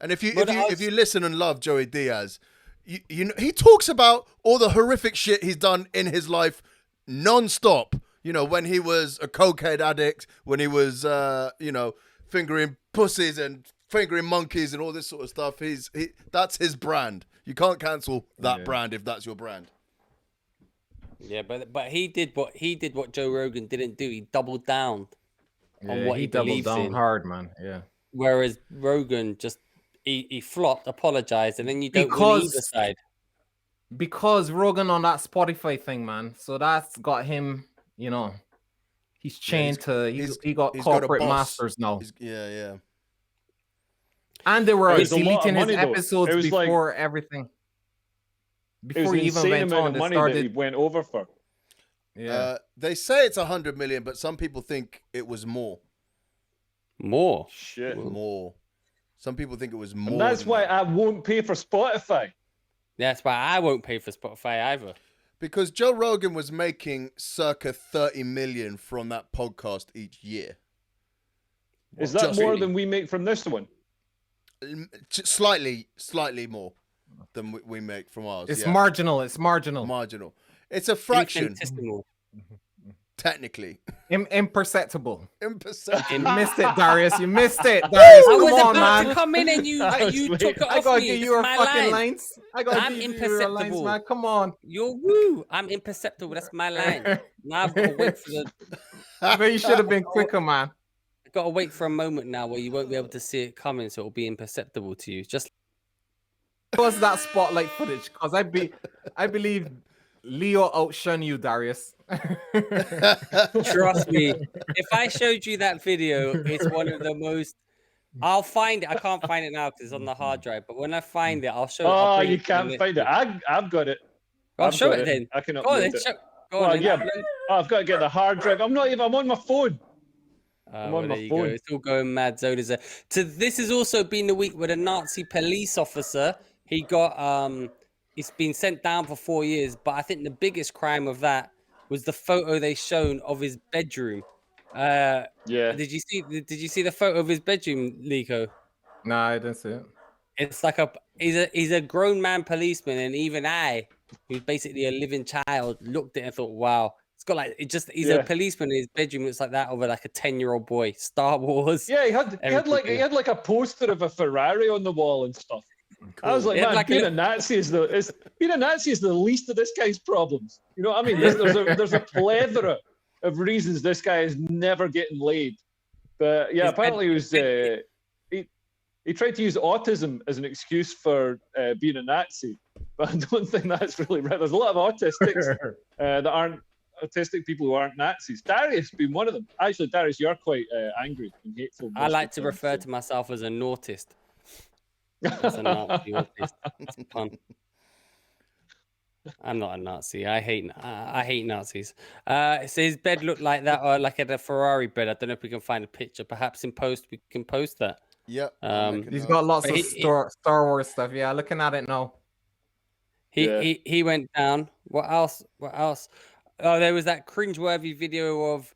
And if you listen and love Joey Diaz, you know, he talks about all the horrific shit he's done in his life non-stop. You know, when he was a cokehead addict, when he was fingering pussies and fingering monkeys and all this sort of stuff. That's his brand. You can't cancel that brand if that's your brand. Yeah, but he did what Joe Rogan didn't do. He doubled down on what he doubled down in. hard, man. Yeah. Whereas Rogan just he flopped, apologized, and then you don't win either side. Because Rogan on that Spotify thing, man. So that's got him, you know, he's chained he got corporate masters now. Yeah. And they were deleting his money, episodes before everything. Before he even went on, money that he went over for. Yeah. They say it's 100 million, but some people think it was more. More? Shit. More. Some people think it was more. And that's why I won't pay for Spotify. That's why I won't pay for Spotify either. Because Joe Rogan was making circa 30 million from that podcast each year. Is that more than we make from this one? Slightly more than we make from ours. It's marginal. It's marginal. Marginal. It's a fraction. Technically. Imperceptible. Imperceptible. You missed it, Darius. You missed it, Darius. I was Come on, about man. to come in and you took it off I gotta me. give It's you your my fucking line. lines. I gotta I'm give you your lines, imperceptible. man. Come on. You're woo. I'm imperceptible. That's my line. Now I've got to wait for But you should have been quicker, man. I've got to wait for a moment now where you won't be able to see it coming, so it'll be imperceptible to you. Just What's that spotlight footage? Because I believe Leo outshone you, Darius. trust me. If I showed you that video, it's one of the most. I'll find it. I can't find it now because it's on the hard drive. But when I find it, I'll show it. Oh, you can't find it. I've got it. I'll show it then. I can Go on, upload then. it. Go on, Yeah. I've got to get the hard drive. I'm on my phone. I'm on there my you phone. go. It's all going mad. So does it. So this has also been the week with a Nazi police officer. He got he's been sent down for 4 years. But I think the biggest crime of that was the photo they shown of his bedroom. Yeah. Did you see the photo of his bedroom, Nico? No, I didn't see it. It's like he's a grown man policeman, and even I, who's basically a living child, looked at it and thought, wow. It's got like he's a policeman in his bedroom. Looks like that over like a 10-year-old boy. Star Wars. Yeah, he had like a poster of a Ferrari on the wall and stuff. Cool. I was like, man, being a Nazi is the least of this guy's problems. You know what I mean? There's a plethora of reasons this guy is never getting laid. But yeah, apparently he was he tried to use autism as an excuse for being a Nazi. But I don't think that's really right. There's a lot of autistics that aren't autistic people who aren't Nazis. Darius being one of them. Actually, Darius, you're quite angry and hateful. I like to refer to myself as a nautist. That's a Nazi autist. It's fun. I'm not a Nazi. I hate Nazis. So his bed looked like that, or like a Ferrari bed. I don't know if we can find a picture. Perhaps in post we can post that. Yeah. He's got lots of Star Wars stuff. Yeah, looking at it now. He went down. What else? Oh, there was that cringeworthy video of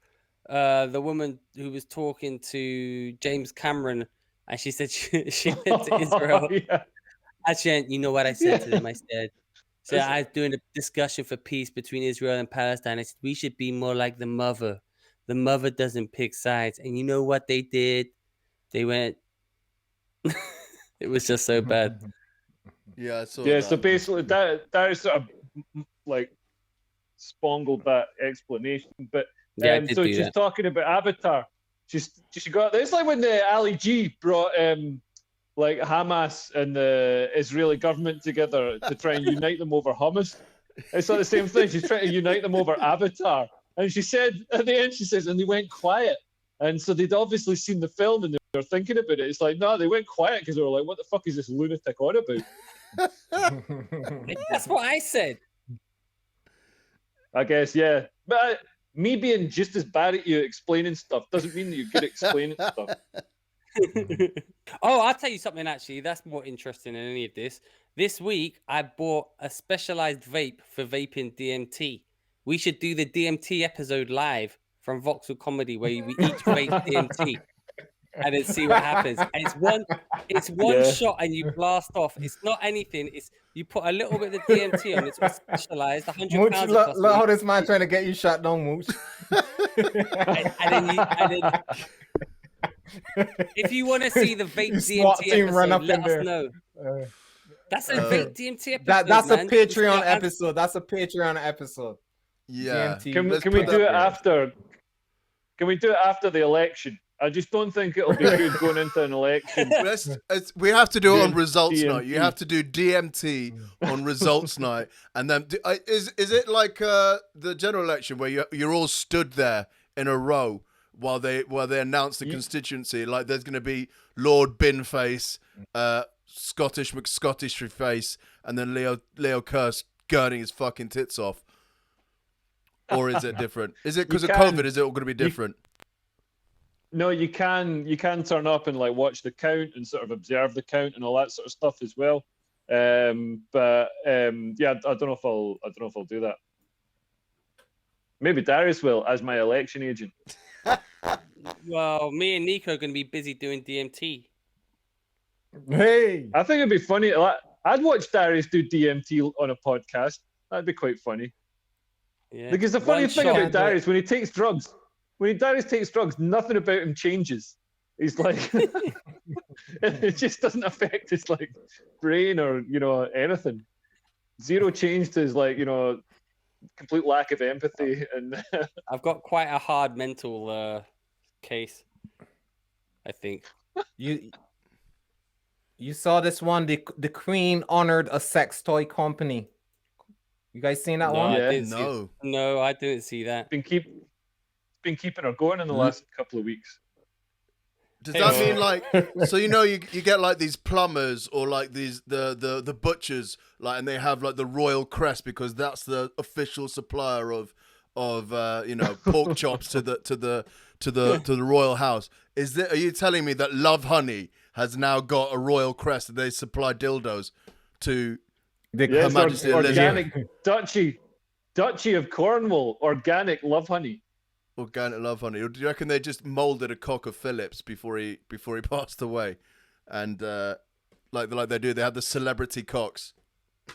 the woman who was talking to James Cameron, and she said she went to Israel. Actually, you know what I said to them? I said, I was doing a discussion for peace between Israel and Palestine. I said, we should be more like the mother. The mother doesn't pick sides. And you know what they did? They went... It was just so bad. Yeah, I saw yeah. that. So basically, that is sort of like spongled that explanation. But Yeah, I did so do she's that. talking about Avatar. She got. It's like when the Ali G brought like Hamas and the Israeli government together to try and unite them over hummus. It's like the same thing. She's trying to unite them over Avatar. And she said, at the end, she says, and they went quiet. And so they'd obviously seen the film and they were thinking about it. It's like, no, they went quiet because they were like, what the fuck is this lunatic on about? That's what I said. I guess, yeah. But me being just as bad at you explaining stuff doesn't mean that you're good at explaining stuff. Oh, I'll tell you something actually. That's more interesting than any of this. This week, I bought a specialized vape for vaping DMT. We should do the DMT episode live from Vauxhall Comedy, where we each vape DMT and then see what happens. And it's one shot and you blast off. It's not anything. It's you put a little bit of DMT on. It's specialized. 100 pounds. Look how this man trying to get you shut down, Mooch. and then if you want to see the vape DMT episode, run up let in us there. know. That's a vape DMT episode. That's man. a Patreon episode. That's a Patreon episode. Yeah. Can we do it after? Can we do it after the election? I just don't think it'll be good going into an election. We have to do it on results DMT. night. You have to do DMT on results night, and then is it like the general election where you're all stood there in a row while they announce the constituency? Like there's going to be Lord Binface, Scottish McScottish face, and then Leo Kearse girding his fucking tits off. Or is it different? Is it because of COVID? Is it all going to be different? No, you can turn up and like watch the count and sort of observe the count and all that sort of stuff as well. Yeah, I don't know if I'll do that. Maybe Darius will as my election agent. Well, me and Nico are going to be busy doing DMT. Hey, I think it'd be funny. I'd watch Darius do DMT on a podcast. That'd be quite funny. Yeah. Because the funny thing about Darius, when Darius takes drugs, nothing about him changes. He's like, it just doesn't affect his like brain or anything. Zero change to his like complete lack of empathy. And I've got quite a hard mental case, I think. You saw this one? The Queen honored a sex toy company. You guys seen that one? Yeah. No, I didn't see that. Been keeping her going in the last couple of weeks. Does that mean like so you get like these plumbers or like these the butchers like and they have like the royal crest because that's the official supplier of pork chops to the royal house. Are you telling me that Love Honey has now got a royal crest and they supply dildos to Her Majesty organic Duchy of Cornwall, organic Love Honey. Organic Love Honey. Or do you reckon they just molded a cock of Phillips before he passed away, and like they do, they have the celebrity cocks.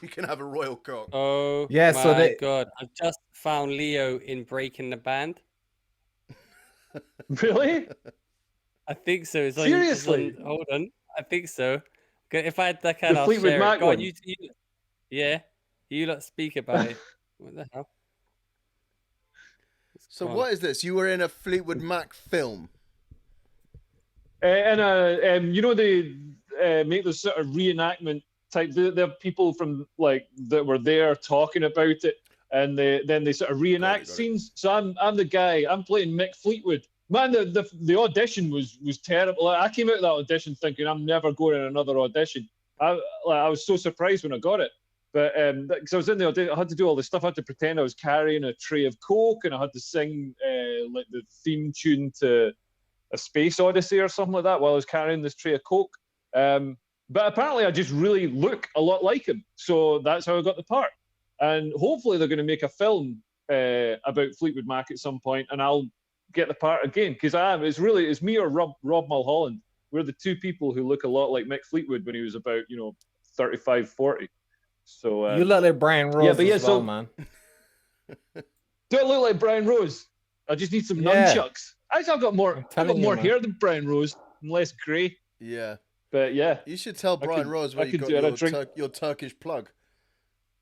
You can have a royal cock. Oh yeah, my God! I've just found Leo in Breaking the Band. Really? I think so. It's Seriously? Hold on. I think so. If I had that kind The of Fleetwood Mac Go on, one. you lot speak about it. What the hell? So what is this? You were in a Fleetwood Mac film. They make this sort of reenactment type. There are people from like that were there talking about it, and then they sort of reenact scenes. So I'm the guy. I'm playing Mick Fleetwood. Man, the audition was terrible. I came out of that audition thinking I'm never going in another audition. I was so surprised when I got it. But because I was in the audition, I had to do all this stuff. I had to pretend I was carrying a tray of Coke, and I had to sing like the theme tune to a Space Odyssey or something like that while I was carrying this tray of Coke. But apparently I just really look a lot like him. So that's how I got the part. And hopefully they're going to make a film about Fleetwood Mac at some point, and I'll get the part again. Because it's me or Rob Mulholland. We're the two people who look a lot like Mick Fleetwood when he was about, 35, 40. So you look like Brian Rose man. Do I look like Brian Rose? I just need some nunchucks. I've got more hair than Brian Rose and less grey. Yeah. But yeah, you should tell Brian Rose where you got your Turkish plug.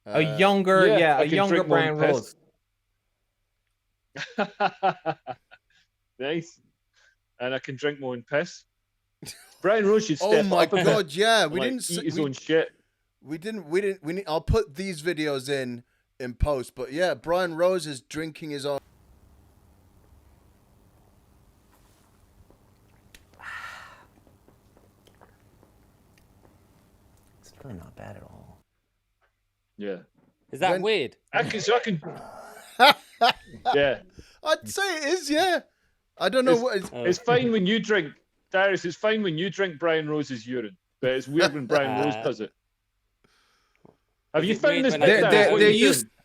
A younger Brian Rose. Nice. And I can drink my own piss. Brian Rose should step up. Oh my god, yeah. We didn't eat his own shit. We didn't. I'll put these videos in post, but yeah, Brian Rose is drinking his own. It's really not bad at all. Yeah. Is that weird? I can. Yeah. I'd say it is. Yeah. I don't know it's fine when you drink, Darius. It's fine when you drink Brian Rose's urine, but it's weird when Brian Rose does it. Have you found this?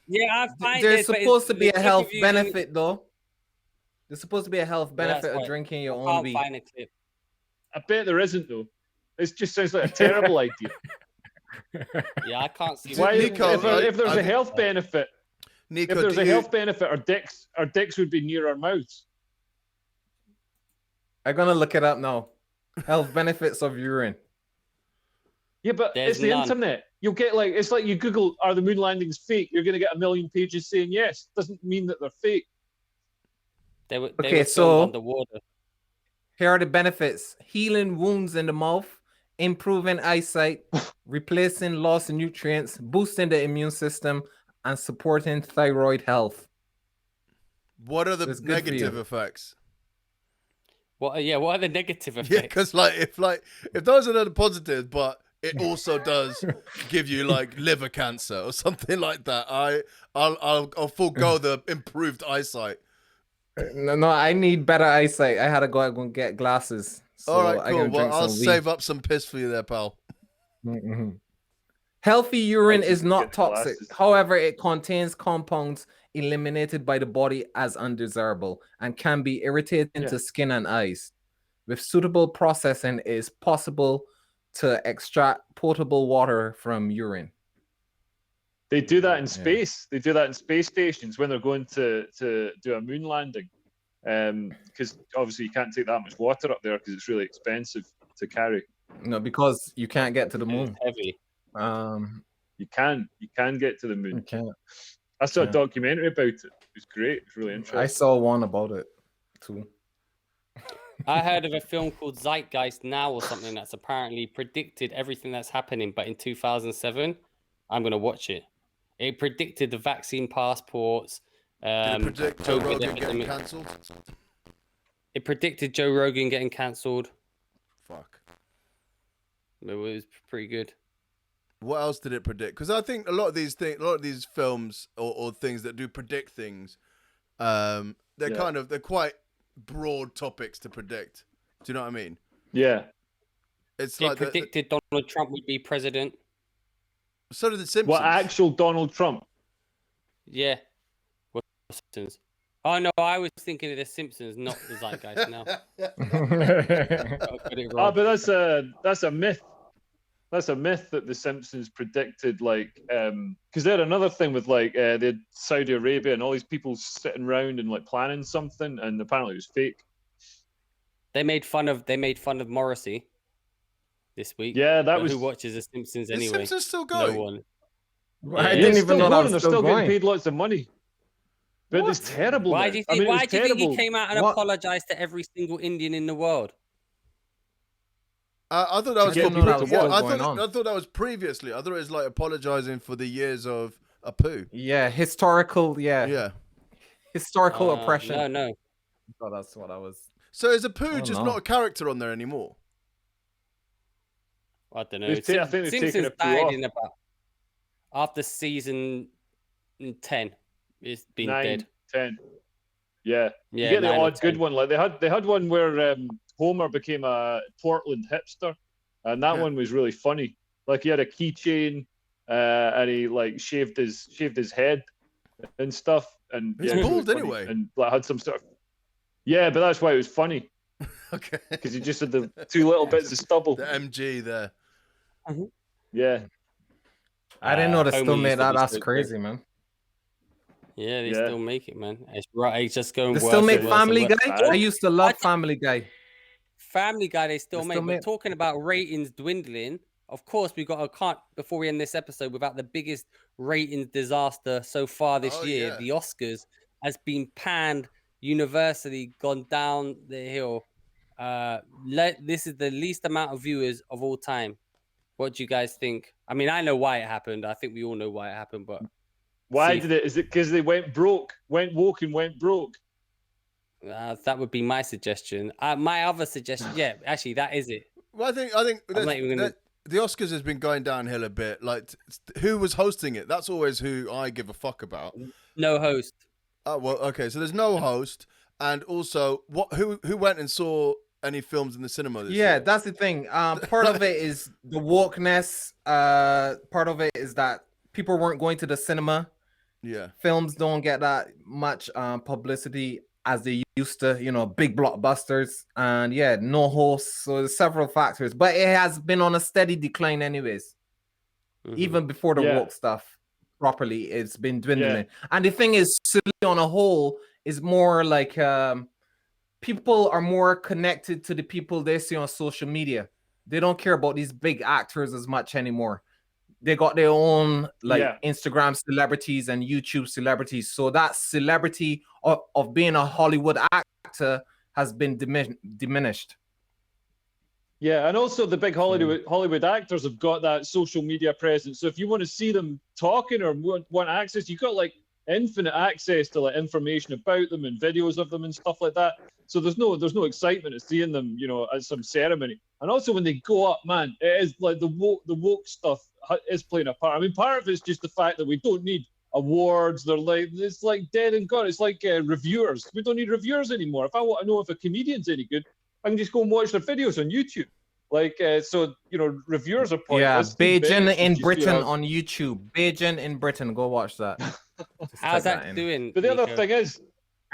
Yeah, I find there's supposed to be a health benefit, though. There's supposed to be a health benefit of drinking your own weed. Find a clip. I bet there isn't, though. It just sounds like a terrible idea. Yeah, I can't see. Why, Nico, if there's a health benefit, Nico, if there's a health benefit, our dicks would be near our mouths. I'm gonna look it up now. Health benefits of urine. Yeah, but it's the internet. You'll get it's like you Google, are the moon landings fake? You're gonna get 1 million pages saying yes. Doesn't mean that they're fake. They were underwater. Here are the benefits: healing wounds in the mouth, improving eyesight, replacing lost nutrients, boosting the immune system, and supporting thyroid health. What are the negative effects? What are the negative effects? Yeah, because if those are the positives, but it also does give you liver cancer or something like that, I'll forego the improved eyesight. No, I need better eyesight. I had to go out and get glasses. So all right, cool. Well, I'll save up some piss for you there, pal. Mm-hmm. Healthy urine is not toxic. However, it contains compounds eliminated by the body as undesirable and can be irritating to skin and eyes. With suitable processing, it is possible to extract potable water from urine. They do that in space. They do that in space stations when they're going to do a moon landing. Because obviously you can't take that much water up there because it's really expensive to carry. No, because you can't get to the moon. It's heavy. You can get to the moon. You can't. I saw a documentary about it. It was great. It was really interesting. I saw one about it too. I heard of a film called Zeitgeist Now or something that's apparently predicted everything that's happening, but in 2007, I'm going to watch it. It predicted the vaccine passports. Did it predict Joe Rogan getting cancelled? It predicted Joe Rogan getting cancelled. Fuck. It was pretty good. What else did it predict? Because I think a lot of these films or things that do predict things, they're quite broad topics to predict. Do you know what I mean? Yeah. It predicted Donald Trump would be president. So did the Simpsons. What, actual Donald Trump? Yeah. Simpsons. Oh no, I was thinking of the Simpsons, not the Zeitgeist Now. But that's a myth. That's a myth that the Simpsons predicted, because they had another thing with they had Saudi Arabia and all these people sitting around and planning something, and apparently it was fake. They made fun of Morrissey this week. Yeah, that was who watches the Simpsons anyway. The Simpsons still going? No one. I didn't even know that was they're still getting paid lots of money. But it's terrible. Why do you think he came out and apologized to every single Indian in the world? I thought that was I thought that was previously. I thought it was apologizing for the years of Apu. Yeah, historical. Yeah. Historical oppression. No. Oh, that's what I was. So is Apu just not a character on there anymore? I don't know. I think they've Simpsons died in about after season 10. It's been 9, dead. 10. Yeah. You get the odd good one. They had one where Homer became a Portland hipster, and that one was really funny. He had a keychain, and he shaved his head and stuff. And he's bald anyway. And had some sort of but that's why it was funny. Okay. Because he just had the 2 little bits of stubble. The MG there. Mm-hmm. Yeah. I didn't know they still made that. That's crazy, man. Yeah, they still make it, man. It's right. It's just going. They still make Family Guy. I used to love Family Guy. Family Guy, they still make. But talking about ratings dwindling, of course, can't before we end this episode without the biggest ratings disaster so far this year. Yeah. The Oscars has been panned universally, gone down the hill. This is the least amount of viewers of all time. What do you guys think? I mean, I know why it happened. I think we all know why it happened, but why did it? Is it because they went broke, went woke, and went broke? That would be my suggestion. My other suggestion, yeah, actually, that is it. Well, I think the Oscars has been going downhill a bit. Like, who was hosting it? That's always who I give a fuck about. No host. Oh well, okay. So there's no host, and also, who went and saw any films in the cinema this year? That's the thing. Part of it is the wokeness. Part of it is that people weren't going to the cinema. Yeah, films don't get that much publicity as they used to, big blockbusters, and no hosts. So there's several factors, but it has been on a steady decline anyways. Even before the woke stuff properly, it's been dwindling. And the thing is, on a whole, is more like people are more connected to the people they see on social media. They don't care about these big actors as much anymore. They got their own Instagram celebrities and YouTube celebrities. So that celebrity of being a Hollywood actor has been diminished. Yeah, and also the big Hollywood actors have got that social media presence. So if you want to see them talking or want access, you've got like infinite access to like information about them and videos of them and stuff like that. So there's no excitement of seeing them, at some ceremony. And also when they go up, man, it is like the woke stuff is playing a part. I mean, part of it's just the fact that we don't need awards. It's like dead and gone. It's like reviewers. We don't need reviewers anymore. If I want to know if a comedian's any good, I can just go and watch their videos on YouTube. Reviewers are pointless. Yeah, Beijing in Britain on YouTube. Beijing in Britain. Go watch that. How's that doing? But the other thing is,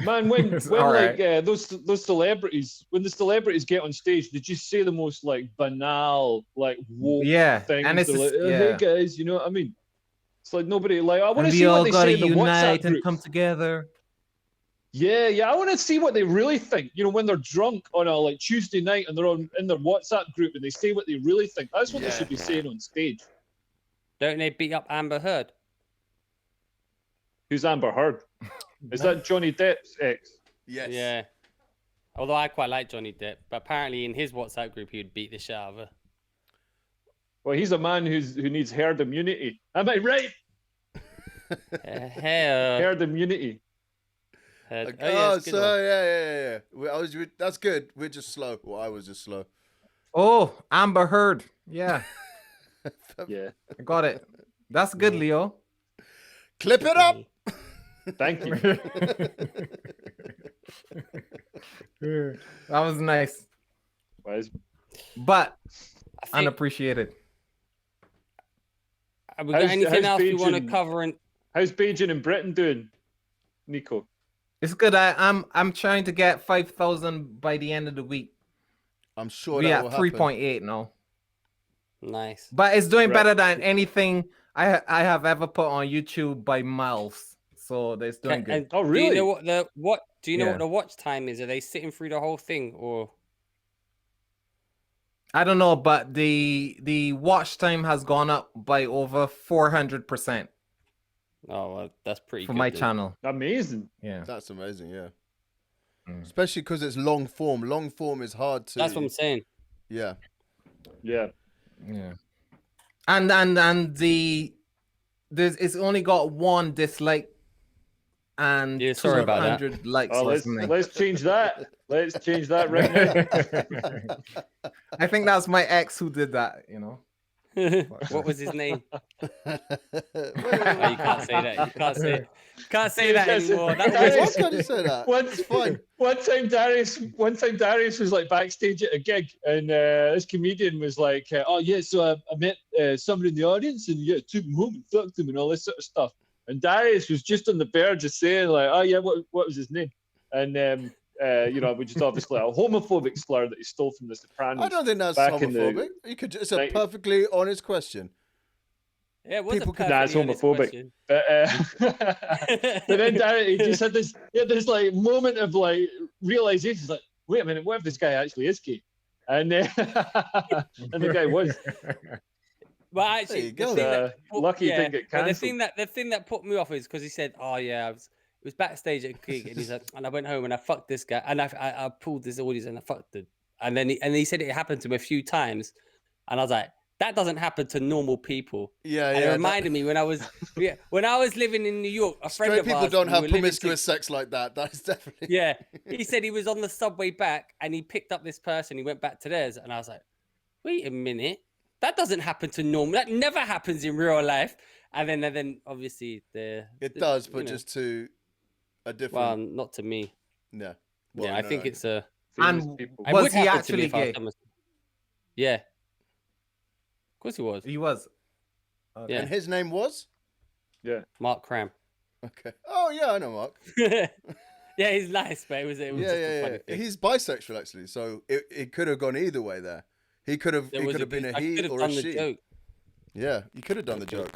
man, when those celebrities, when the celebrities get on stage, they just say the most like banal, like woke things. And it's hey guys, you know what I mean? It's like nobody I want to see what they say in the WhatsApp group. And come together. Yeah, I want to see what they really think. When they're drunk on a Tuesday night and they're in their WhatsApp group and they say what they really think. That's what they should be saying on stage. Don't they beat up Amber Heard? Who's Amber Heard? Is that Johnny Depp's ex? Yes. Yeah. Although I quite like Johnny Depp, but apparently in his WhatsApp group he would beat the shit out of her. Well, he's a man who needs herd immunity. Am I right? Herd immunity. Yeah. That's good. We're just slow. Well, I was just slow. Oh, Amber Heard. Yeah. Yeah. I got it. That's good, Leo. Clip it up. Thank you. That was nice. But unappreciated. Have we got anything else you want to cover? How's Beijing and Britain doing, Nico? It's good. I'm trying to get 5,000 by the end of the week. I'm sure we at 3.8 now. Nice. But it's doing better than anything I have ever put on YouTube by miles. So it's doing good. Oh, really? Do you know what the watch time is? Are they sitting through the whole thing or? I don't know, but the watch time has gone up by over 400%. Oh, well, that's pretty good. For my channel. Amazing. Yeah. That's amazing, yeah. Especially because it's long form. Long form is hard to... That's what I'm saying. Yeah. Yeah. Yeah. And it's only got one dislike and sorry about 200 likes. Oh, let's change that. Let's change that right now. I think that's my ex who did that, What was his name? You can't say that. You can't say that anymore. Why can't you say that? It's fine. One time Darius was like backstage at a gig, and this comedian was like, "Oh yeah, so I met somebody in the audience, and took him home and fucked him and all this sort of stuff." And Darius was just on the verge of saying like, "Oh yeah, what was his name?" And which is obviously a homophobic slur that he stole from The Sopranos. I don't think that's homophobic. It's a perfectly honest question. Yeah, it was it's homophobic. But then he just had this like moment of like realization. He's like, wait a minute, what if this guy actually is gay? And and the guy was. But actually, lucky he didn't get cancelled. The thing that put me off is because he said, "Oh yeah, it was backstage at a gig," and he's like, "And I went home and I fucked this guy, and I pulled this audience and I fucked it." And then he said it happened to him a few times, and I was like, that doesn't happen to normal people. Yeah, and it reminded me when I was living in New York. A friend of people ours, don't have promiscuous sex like that. That's definitely. Yeah, he said he was on the subway back and he picked up this person. He went back to theirs, and I was like, wait a minute, that doesn't happen to normal. That never happens in real life. And then obviously it does, but just to a different. Well, not to me. Yeah. Well, yeah, I think it's a. And was he actually gay? Yeah. Of course he was. He was. Okay. Yeah. And his name was? Yeah. Mark Cram. Okay. Oh, yeah, I know Mark. Yeah, he's nice, but it was just a funny thing. He's bisexual, actually, so it could have gone either way there. He could have been a he or a she. Joke. Yeah, you could have done the joke.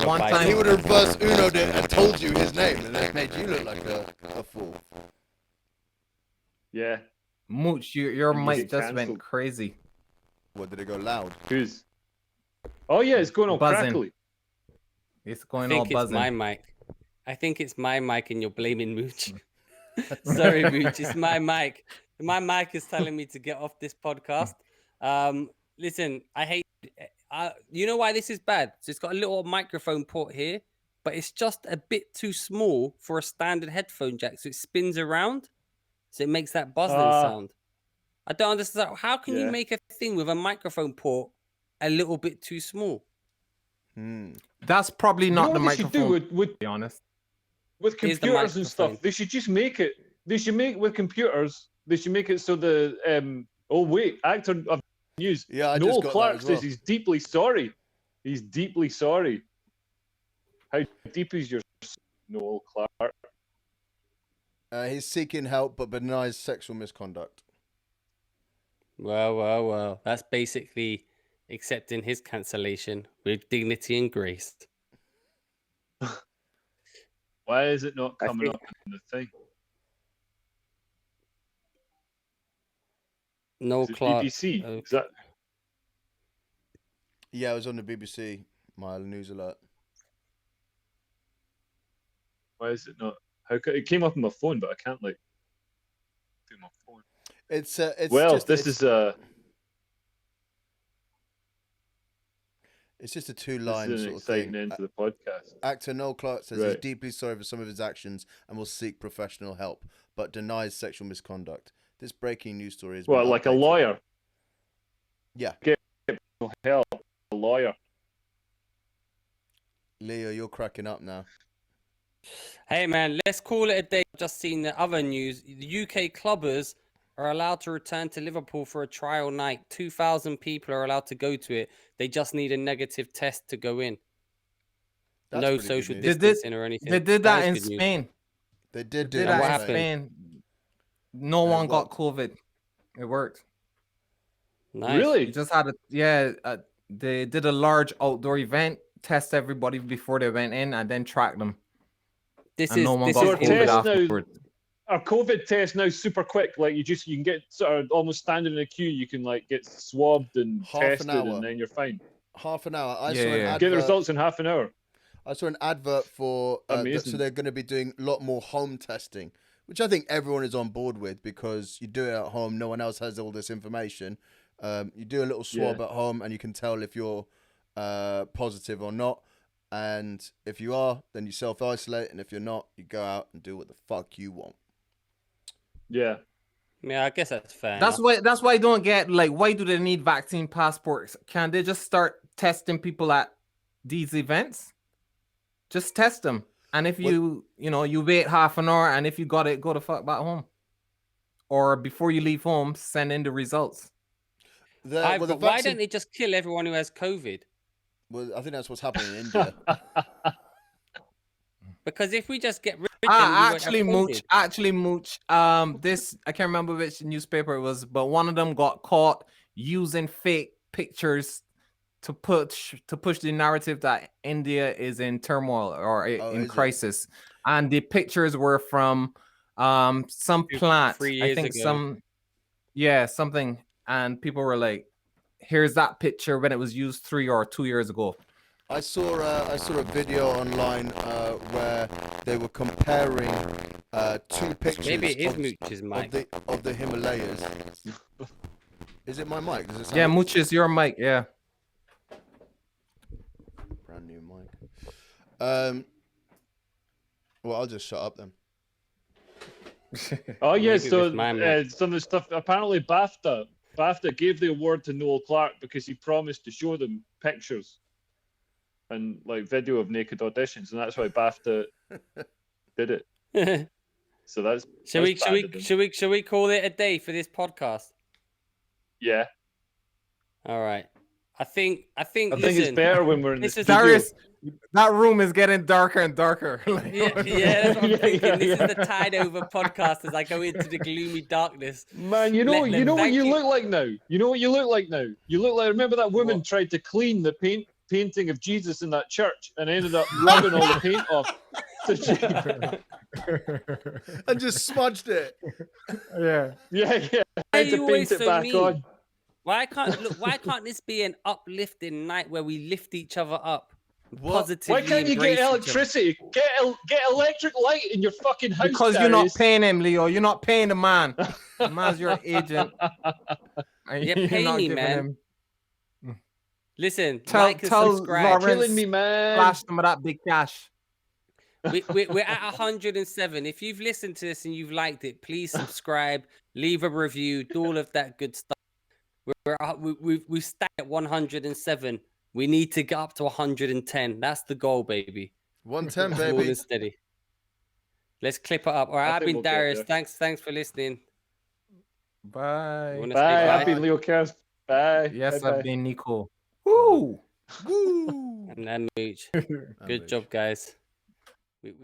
One time he would have reverse Uno'd it and told you his name, and that made you look like a fool. Yeah. Mooch, your mic just went crazy. What, did it go loud? Who's? Oh yeah, it's going all crackly. It's going all buzzing. I think it's my mic. I think it's my mic and you're blaming Mooch. Sorry, Mooch, it's my mic. My mic is telling me to get off this podcast. Listen, I hate... you know why this is bad? So it's got a little microphone port here, but it's just a bit too small for a standard headphone jack, so it spins around, so it makes that buzzing sound. I don't understand. How can you make a thing with a microphone port a little bit too small? That's probably not the microphone. To be honest, with computers and stuff, they should just make it. They should make with computers. They should make it so the actor of news. Yeah, Noel Clark says he's deeply sorry. He's deeply sorry. How deep is your Noel Clark? He's seeking help but denies sexual misconduct. Well. That's basically accepting his cancellation with dignity and grace. Why is it not coming up in the thing? Noel Clark. BBC. Okay. Is that... Yeah, it was on the BBC. My news alert. Why is it not? It came up on my phone, but I can't do my phone. It's just a two-line sort of thing. End to the podcast. Actor Noel Clark says he's deeply sorry for some of his actions and will seek professional help, but denies sexual misconduct. This breaking news story is like a lawyer. Yeah. Get help, a lawyer. Leo, you're cracking up now. Hey man, let's call it a day. I've just seen the other news. The UK clubbers are allowed to return to Liverpool for a trial night. 2,000 people are allowed to go to it. They just need a negative test to go in. That's no social distancing or anything. They did that in Spain. They did that in Spain. No one got COVID. It worked. Nice. Really? You just had they did a large outdoor event, test everybody before they went in, and then track them. No one got COVID afterwards. Our COVID test now super quick. Like you can get sort of almost standing in a queue. You can get swabbed and tested, and then you're fine. Half an hour. I saw an advert. Get the results in half an hour. I saw an advert for so they're going to be doing a lot more home testing, which I think everyone is on board with because you do it at home. No one else has all this information. You do a little swab at home, and you can tell if you're positive or not. And if you are, then you self-isolate, and if you're not, you go out and do what the fuck you want. Yeah, I guess that's fair. That's why I don't get why do they need vaccine passports? Can they just start testing people at these events? Just test them, and if you wait half an hour, and if you got it, go the fuck back home, or before you leave home, send in the results. Why don't they just kill everyone who has COVID? Well, I think that's what's happening in India. Because if we just get rid of them, Mooch, this I can't remember which newspaper it was, but one of them got caught using fake pictures to push the narrative that India is in turmoil or in crisis, and the pictures were from some plant. I think ago. Yeah, something. And people were like, here's that picture when it was used 3 or 2 years ago. I saw a video online where they were comparing 2 pictures. Maybe it is Mooch's mic. Of the Himalayas. Is it my mic? Does it sound Yeah, Mooch is your mic. Yeah. Brand new mic. Well, I'll just shut up then. Oh yeah, Maybe so with my mic. some of the stuff. Apparently, BAFTA gave the award to Noel Clark because he promised to show them pictures and like video of naked auditions, and that's why BAFTA did it. So that's Shall we call it a day for this podcast? Yeah. All right. I think it's better when we're in the studio. Darius, that room is getting darker and darker. Yeah, that's what I'm thinking. This is the Tide Over podcast as I go into the gloomy darkness. Man, you know what you look like now. You know what you look like now. You look like, remember that woman tried to clean the painting of Jesus in that church and ended up rubbing all the paint off. And just smudged it. Yeah. Why Had to paint it back on. Why can't this be an uplifting night where we lift each other up? Positively. Why can't you get electricity? Get electric light in your fucking house. Because Darius. you're not paying him, Leo. You're not paying the man. The man's your agent. Yeah, pay me, man. Listen, Tell subscribe. Laurence, killing me, man. flash some of that big cash. We're at 107. If you've listened to this and you've liked it, please subscribe, leave a review, do all of that good stuff. We've stacked at 107. We need to get up to 110. That's the goal, baby. 110, Small baby. and steady. Let's clip it up. All right, I've been Darius. Thanks for listening. Bye. Bye. I've been Leo Kearse. Bye. Yes, Bye. I've been Nico. Woo! Woo! And then Mooch. Good job, guys. We